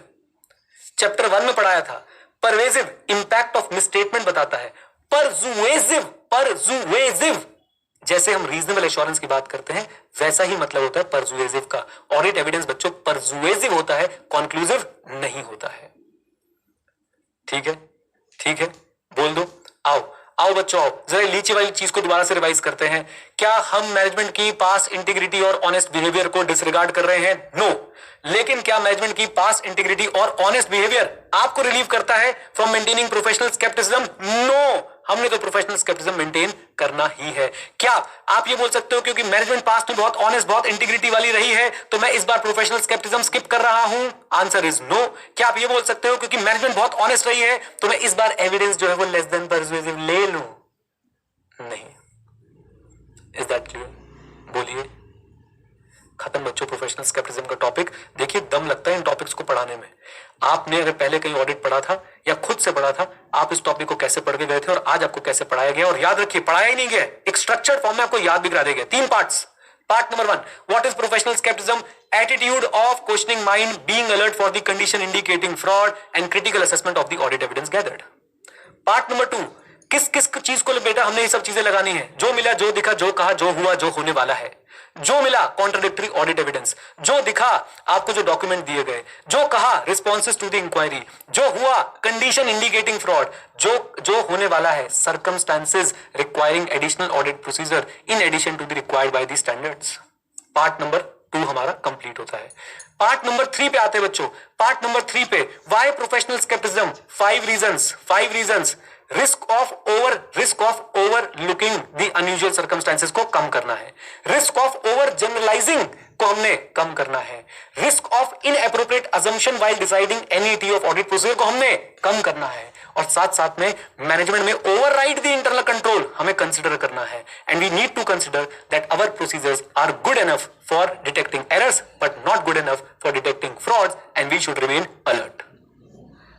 चैप्टर 1 में पढ़ाया था, परवेसिव इंपैक्ट ऑफ मिसस्टेटमेंट बताता है, परसुएसिव, परसुएसिव जैसे हम रीजनेबल एश्योरेंस की बात करते हैं वैसा ही मतलब होता है परसुएसिव का। ऑडिट एविडेंस बच्चों परसुएसिव होता है, कॉन्क्लूसिव नहीं होता है। ठीक है, ठीक है, बोल दो। आओ आओ बच्चों आओ, जरा लीची वाली चीज को दोबारा से रिवाइज करते हैं। क्या हम मैनेजमेंट की पास्ट इंटीग्रिटी और ऑनेस्ट बिहेवियर को डिसरिगार्ड कर रहे हैं? नो। लेकिन क्या मैनेजमेंट की पास्ट इंटीग्रिटी और ऑनेस्ट बिहेवियर आपको रिलीव करता है from maintaining professional scepticism? No, हमने तो प्रोफेशनल स्केप्टिसिज्म मेंटेन करना ही है। क्या आप ये बोल सकते हो क्योंकि मैनेजमेंट पास्ट में बहुत ऑनेस्ट, बहुत इंटीग्रिटी वाली रही है तो मैं इस बार प्रोफेशनल स्केप्टिसिज्म स्किप कर रहा हूं? Answer is no. क्या आप ये बोल सकते हो क्योंकि मैनेजमेंट बहुत ऑनेस्ट रही है तो मैं इस बार एविडेंस जो है वो लेस देन परसुएसिव ले लूं? नहीं। Is that clear? बोलिए। खत्म बच्चों प्रोफेशनल स्केप्टिसिज्म का टॉपिक। देखिए दम लगता है इन टॉपिक्स को पढ़ाने में। आपने अगर पहले कहीं ऑडिट पढ़ा था या खुद से पढ़ा था, आप इस टॉपिक को कैसे पढ़ के गए थे और आज आपको कैसे पढ़ाया गया। और याद रखिए पढ़ाया ही नहीं गया, एक स्ट्रक्चर्ड फॉर्म में आपको याद भी करा दिया गया। 3 parts. Part number 1, what is professional scepticism? Attitude of questioning mind, being alert for the condition indicating fraud and critical assessment of the audit evidence gathered. Part number 2, किस किस चीज को बेटा हमने ये सब चीजें लगानी है? जो मिला, जो दिखा, जो कहा, जो हुआ, जो होने वाला है। जो मिला कॉन्ट्राडिक्टरी ऑडिट एविडेंस, जो दिखा आपको जो डॉक्यूमेंट दिए गए, जो कहा रिस्पॉन्सेज टू द इंक्वायरी, जो हुआ कंडीशन इंडिकेटिंग फ्रॉड, जो होने वाला है circumstances requiring additional audit procedure in addition to the required by the standards. Part number 2 हमारा कंप्लीट होता है। पार्ट नंबर 3 पे आते हैं बच्चों। पार्ट नंबर 3 पे why professional scepticism, 5 reasons. Risk of over looking the unusual circumstances को कम करना है। रिस्क ऑफ ओवर जनरलाइजिंग को हमने कम करना है। Risk of inappropriate assumption while deciding any ET of audit procedure को हमने कम करना है। और साथ में मैनेजमेंट में ओवरराइड द इंटरनल कंट्रोल हमें कंसीडर करना है। And we need to consider that our procedures are good enough for detecting errors but not good enough for detecting frauds and we should remain alert.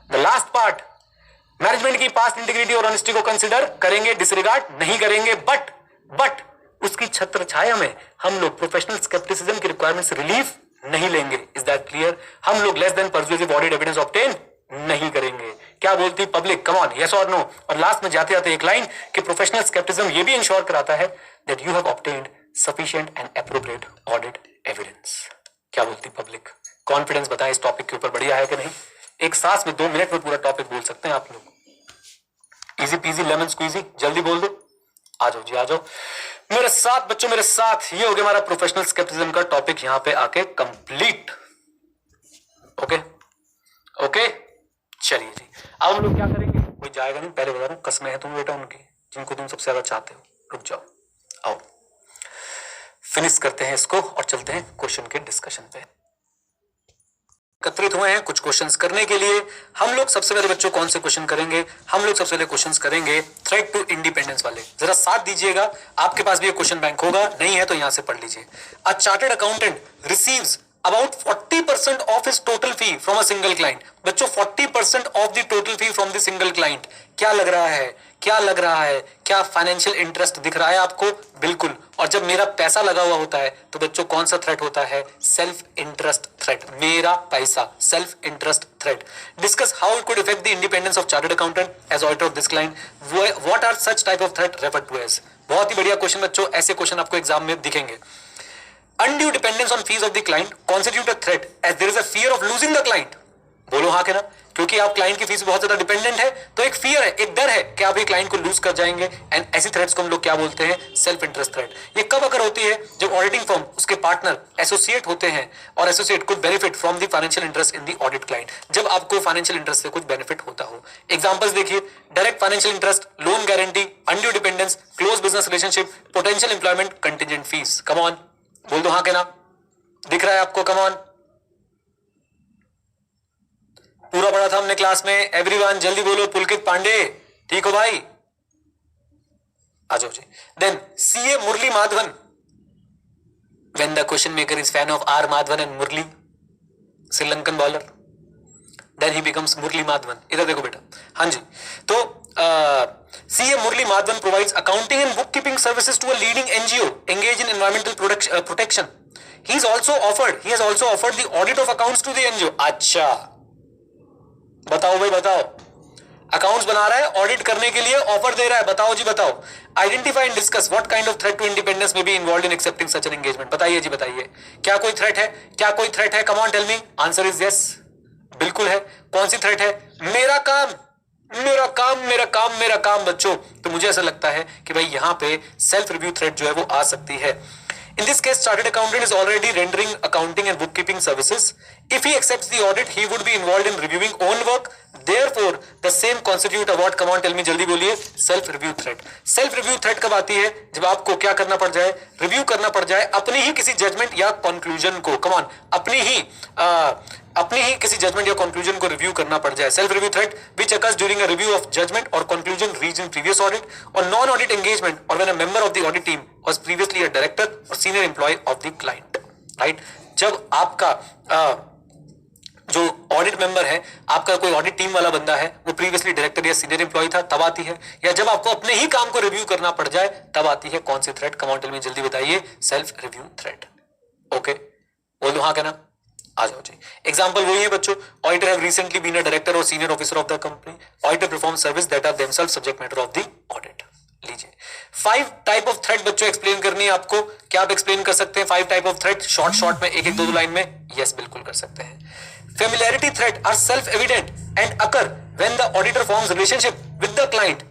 The last part, management की past integrity और honesty को consider करेंगे, disregard नहीं करेंगे, but उसकी छत्र छाया में हम लोग प्रोफेशनल स्केप्टिसिज्म की रिक्वायरमेंट्स रिलीफ नहीं लेंगे। Is that clear? हम लोग less than persuasive audit evidence obtain नहीं करेंगे। क्या बोलती पब्लिक? कम ऑन, यस और नो। और लास्ट में जाते जाते एक लाइन कि प्रोफेशनल स्केप्टिसिज्म ये भी इंश्योर कराता है that you have obtained sufficient and appropriate audit evidence. क्या बोलती पब्लिक? कॉन्फिडेंस बताएं इस टॉपिक के ऊपर बढ़िया है कि नहीं? एक सांस में 2 मिनट में पूरा टॉपिक बोल सकते हैं आप लोग। इजी पीजी लेमन स्क्वीजी, जल्दी बोल दो। आ जाओ जी, आ जाओ मेरे साथ बच्चों, मेरे साथ। ये हो गया हमारा प्रोफेशनल स्केप्टिसिज्म का टॉपिक यहां पे आके कंप्लीट। ओके ओके, चलिए जी। अब हम लोग क्या करेंगे? कोई जाएगा नहीं, पहले बता रहा हूं, कसमें हैं तुम बेटा उनकी जिनको तुम सबसे ज्यादा चाहते हो। रुक जाओ, आओ फिनिश करते हैं इसको और चलते हैं क्वेश्चन के डिस्कशन पे। एकत्रित हुए हैं कुछ क्वेश्चंस करने के लिए। हम लोग सबसे पहले बच्चों कौन से क्वेश्चन करेंगे? हम लोग सबसे पहले क्वेश्चंस करेंगे थ्रेट टू इंडिपेंडेंस वाले। जरा साथ दीजिएगा, आपके पास भी एक क्वेश्चन बैंक होगा, नहीं है तो यहां से पढ़ लीजिए। A chartered accountant receives about 40% of his total fee from a single client। बच्चों 40% of the total fee from the single client। क्या लग रहा है? क्या लग रहा है? क्या फाइनेंशियल इंटरेस्ट दिख रहा है आपको? बिल्कुल। और जब मेरा पैसा लगा हुआ होता है तो बच्चों कौन सा थ्रेट होता है? Self interest threat. मेरा पैसा, self interest threat. Discuss how it could effect the independence of chartered accountant as auditor of this client. What are such type of threat referred to as. बहुत ही बढ़िया question बच्चों, ऐसे question आपको exam में दिखेंगे। Undue dependence on fees of the client constitute a threat as there is a fear of losing the client। बोलो हाँ के ना, क्योंकि आप क्लाइंट की फीस बहुत ज्यादा डिपेंडेंट है, तो एक फियर है, एक डर है कि आप ये क्लाइंट को लूज कर जाएंगे। एंड ऐसी थ्रेट्स को हम लोग क्या बोलते हैं? Self interest threat. ये कब अगर होती है? जब ऑडिटिंग फर्म, उसके पार्टनर एसोसिएट होते हैं और associate could benefit from the financial interest in the audit client, जब आपको फाइनेंशियल इंटरेस्ट से कुछ बेनिफिट होता हो। एग्जांपल्स देखिए, direct financial interest, loan guarantee, undue dependence, close business relationship, potential employment, contingent fees. Come on, बोल दो हाँ के ना। दिख रहा है आपको? कम ऑन, पूरा पढ़ा था हमने क्लास में। एवरीवन जल्दी बोलो। पुलकित पांडे, ठीक हो भाई? आ जाओ जी। Then CA Murali Madhavan, when the question maker is fan of R Madhavan and Murli, Sri Lankan bowler, then he becomes Murli Madhavan. इधर देखो बेटा, हाँ जी। तो CA Murali Madhavan provides accounting and bookkeeping services to a leading NGO engaged in environmental protection. He has also offered the audit of accounts to the NGO. अच्छा, बताओ भाई बताओ। अकाउंट्स बना रहा है, ऑडिट करने के लिए ऑफर दे रहा है। बताओ जी बताओ। Identify and discuss what kind of threat to independence may be involved in accepting such an engagement. बताइए जी बताइए, क्या कोई थ्रेट है? क्या कोई थ्रेट है? Come on tell me. Answer is yes, बिल्कुल है। कौन सी थ्रेट है? मेरा काम, मेरा काम, मेरा काम, मेरा काम बच्चों। तो मुझे ऐसा लगता है कि भाई यहां पे सेल्फ रिव्यू थ्रेट जो है वो आ सकती है। In this case, chartered accountant is already rendering accounting and bookkeeping services. If he accepts the audit, he would be involved in reviewing own work. Therefore, the same constitute a what? Come on, tell me, जल्दी बोलिए। Self review threat. Self review threat कब आती है? जब आपको क्या करना पड़ जाए? रिव्यू करना पड़ जाए अपनी ही किसी जजमेंट या कंक्लूजन को। कम ऑन, अपनी ही किसी जजमेंट या कंक्लूजन को रिव्यू करना पड़ जाए। Self review threat which occurs during a review of judgement or conclusion reached in previous audit or non audit engagement or when a member of the audit team was previously a director और senior employee of the client. Right, जब आपका जो audit member है, आपका कोई audit team वाला बंदा है, वो प्रीवियसली डायरेक्टर या सीनियर एम्प्लॉय था, तब आती है। या जब आपको अपने ही काम को रिव्यू करना पड़ जाए तब आती है। कौन सी threat? Come on tell me, जल्दी बताइए। Self review threat. ओके, बोल दो हाँ कहना। आ जाओ जी। एग्जांपल वही है बच्चों। Auditor have recently been a director और senior officer of the company. Auditor perform service that are themselves subject matter of the audit. लीजिए, 5 टाइप ऑफ थ्रेट बच्चों एक्सप्लेन करनी है आपको। क्या आप एक्सप्लेन कर सकते हैं 5 टाइप ऑफ थ्रेट शॉर्ट में, एक 2 लाइन में? यस, बिल्कुल कर सकते हैं। Familiarity threat are self evident and occur when the auditor forms relationship with the client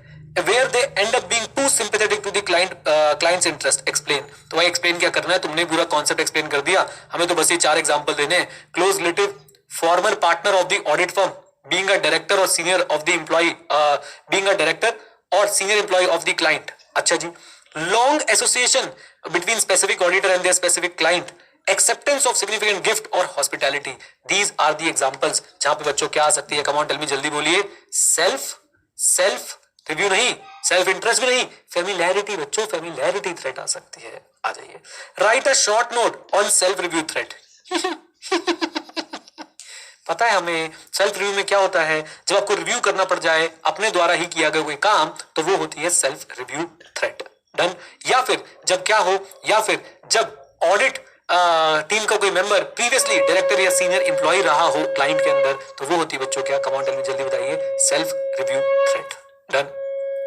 where they end up being too sympathetic to the client's interest. Explain. तो भाई explain क्या करना है? तुमने पूरा कॉन्सेप्ट एक्सप्लेन कर दिया, हमें तो बस ये 4 एग्जांपल देने हैं। Close relative, former partner of the audit firm, being a director और senior of the employee, being a director और senior employee of the client. अच्छा जी। Long association between specific auditor and their specific client, acceptance of significant gift or hospitality. These are the examples जहां पे बच्चों क्या आ सकती है? Come on tell me, जल्दी बोलिए। सेल्फ रिव्यू नहीं, सेल्फ इंटरेस्ट भी नहीं, फेमिलियरिटी बच्चों, फेमिलियरिटी थ्रेट आ सकती है। आ जाइए। Right a short note on self review threat. पता है हमें सेल्फ रिव्यू में क्या होता है? जब आपको रिव्यू करना पड़ जाए अपने द्वारा ही किया गया कोई काम, तो वो होती है सेल्फ रिव्यू थ्रेट। डन। या फिर जब क्या हो, या फिर जब ऑडिट टीम का कोई मेंबर प्रीवियसली डायरेक्टर या सीनियर एम्प्लॉय रहा हो क्लाइंट के अंदर, तो वो होती है बच्चों क्या? कम ऑन टेल मी, जल्दी बताइए। Self review threat. डन,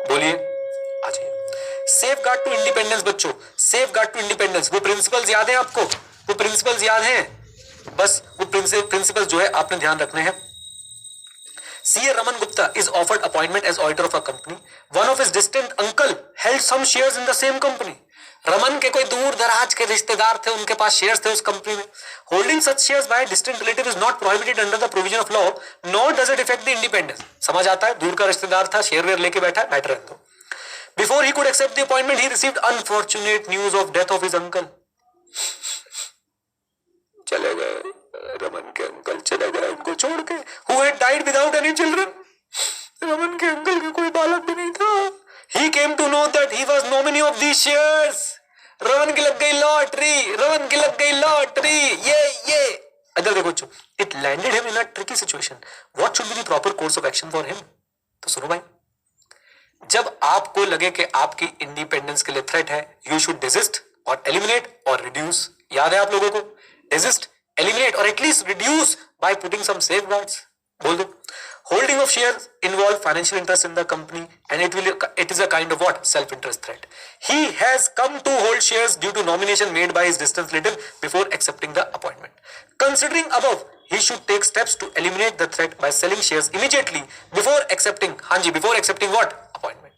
बोलिए। आ जाइए। सेफ गार्ड टू इंडिपेंडेंस बच्चों, सेफ गार्ड टू इंडिपेंडेंस, वो प्रिंसिपल्स याद है आपको? वो प्रिंसिपल्स याद हैं? बस वो प्रिंसिपल्स जो है आपने ध्यान रखने हैं। CA Raman Gupta is offered appointment as auditor of a company. One of his distant uncle held some shares in the same company. Raman के कोई दूर दराज के रिश्तेदार थे, उनके पास शेयर्स थे उस कंपनी में। Holding such shares by distant relative is not prohibited under the provision of law, not does it effect the independence. समझ आता है? दूर का रिश्तेदार था, शेयर वेयर लेके बैठा है, बैठ रहे तो। Before he could accept the appointment he received unfortunate news of death of his uncle. चले गए रमन के अंकल, चले गए उनको छोड़ के। Who had died without any children. Raman के अंकल के कोई बालक भी नहीं था। He came to know that he was nominee of these shares. Raman की लग गई लॉटरी, रमन की लग गई लॉटरी। ये इधर देखो बच्चों, it landed him in a tricky situation. What should be the proper course of action for him? तो सुनो भाई, जब आपको लगे कि आपकी इंडिपेंडेंस के लिए थ्रेट है, you should desist और eliminate और reduce। याद है आप लोगों को? desist, eliminate और at least reduce by putting some safeguards। बोल दो। Holding of shares involve financial interest in the company, and it is a kind of what? Self-interest threat. He has come to hold shares due to nomination made by his distant relative before accepting the appointment. Considering above, he should take steps to eliminate the threat by selling shares immediately before accepting. हाँ जी, before accepting what? Appointment.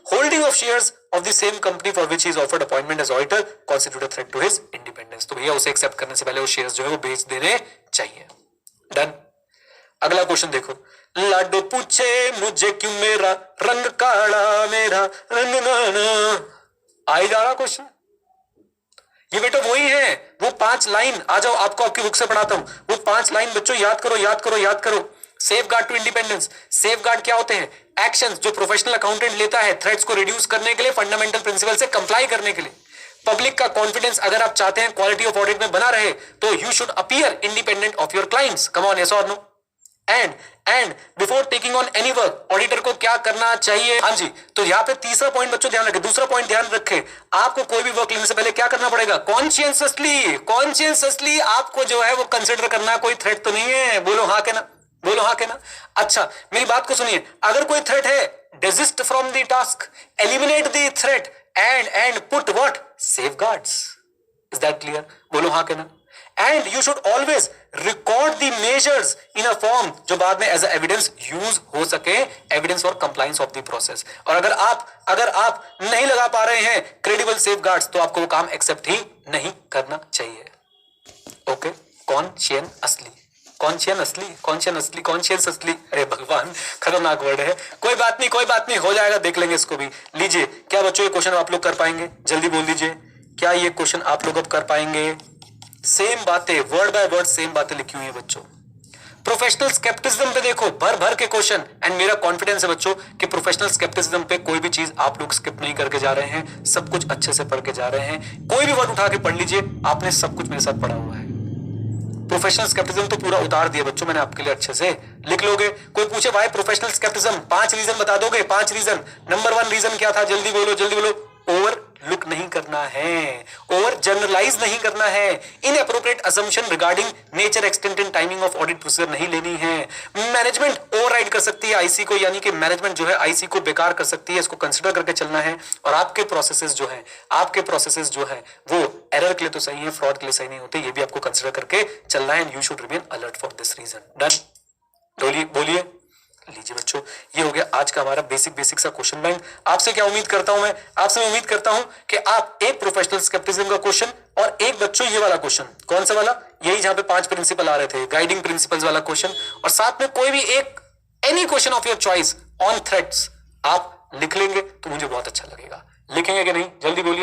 Holding of shares of the same company for which he is offered appointment as auditor constitute a threat to his independence. तो भैया उसे accept करने से पहले वो shares जो है वो बेच देने चाहिए. Done. अगला क्वेश्चन देखो. लाडो पूछे मुझे क्यों मेरा रंग काला, मेरा रंग नाना. आई जा रहा क्वेश्चन. ये बेटा वही है, वो 5 लाइन. आ जाओ, आपको आपकी बुक से पढ़ाता हूं. वो 5 लाइन बच्चों याद करो, याद करो, याद करो. Safeguard to independence. Safeguard क्या होते हैं? एक्शंस जो प्रोफेशनल अकाउंटेंट लेता है थ्रेट्स को रिड्यूस करने के लिए, फंडामेंटल प्रिंसिपल से कंप्लाई करने के लिए. पब्लिक का कॉन्फिडेंस अगर आप चाहते हैं क्वालिटी ऑफ ऑडिट में बना रहे, तो you should appear independent of your clients. Come on, yes और no? And before taking on any work, auditor को क्या करना चाहिए? हाँ जी, तो यहाँ पे तीसरा पॉइंट बच्चों ध्यान रखें. दूसरा पॉइंट ध्यान रखें, आपको कोई भी वर्क लेने से पहले क्या करना पड़ेगा? कॉन्शियसली आपको जो है वो कंसिडर करना. कोई थ्रेट तो नहीं है? बोलो हाँ के ना, बोलो हाँ के ना. अच्छा, मेरी बात को सुनिए. अगर कोई थ्रेट है, desist from the task, eliminate the threat and put what? Safeguards. Is that clear? बोलो हाँ के ना. And you should always record the measures in a form जो बाद में as a evidence use हो सके, evidence और compliance of the process. और अगर आप नहीं लगा पा रहे हैं credible safeguards, तो आपको वो काम accept ही नहीं करना चाहिए. ओके? कॉन्शियस असली. अरे भगवान, खतरनाक वर्ड है. कोई बात नहीं, हो जाएगा, देख लेंगे इसको भी. लीजिए, क्या बच्चों ये क्वेश्चन आप लोग कर पाएंगे? जल्दी बोल दीजिए, क्या ये क्वेश्चन आप लोग अब कर पाएंगे? सेम बातें, वर्ड बाय वर्ड सेम बातें लिखी हुई है बच्चों. प्रोफेशनल स्केप्टिसिज्म पे देखो, भर के क्वेश्चन. एंड मेरा कॉन्फिडेंस है बच्चों कि प्रोफेशनल स्केप्टिसिज्म पे कोई भी चीज आप लोग स्किप नहीं करके जा रहे हैं, सब कुछ अच्छे से पढ़ के जा रहे हैं. कोई भी वर्ड उठा के पढ़ लीजिए, आपने सब कुछ मेरे साथ पढ़ा हुआ है. प्रोफेशनल स्केप्टिसिज्म तो पूरा उतार दिया बच्चों मैंने आपके लिए, अच्छे से लिख लोगे. कोई पूछे भाई प्रोफेशनल स्केप्टिसिज्म, 5 रीजन बता दोगे? 5 रीजन. नंबर 1 रीजन क्या था? जल्दी बोलो. ओवर लुक नहीं करना है, ओवर जनरलाइज नहीं करना है, inappropriate assumption regarding nature, extent and timing of audit procedure नहीं लेनी है. मैनेजमेंट ओवरराइड कर सकती है आईसी को, यानी कि मैनेजमेंट जो है आईसी को बेकार कर सकती है. इसको कंसीडर करके चलना है. और आपके प्रोसेसेस जो है वो एरर के लिए तो सही है, फ्रॉड के लिए सही नहीं होते. ये भी आपको कंसीडर करके चलना है. And you should remain alert for this reason. Done? बोलिए. लीजिए बच्चों, ये हो गया आज का हमारा बेसिक सा क्वेश्चन बैंक. आपसे क्या उम्मीद करता हूं मैं? आपसे उम्मीद करता हूं कि आप एक प्रोफेशनल स्केप्टिसिज्म का क्वेश्चन और एक बच्चों ये वाला क्वेश्चन, कौन सा वाला? यही जहां पे 5 प्रिंसिपल आ रहे थे, गाइडिंग प्रिंसिपल्स वाला क्वेश्चन, और साथ में कोई भी एक any question of your choice on threats आप लिख लेंगे तो मुझे बहुत अच्छा लगेगा. लिखेंगे कि नहीं? जल्दी बोलिए.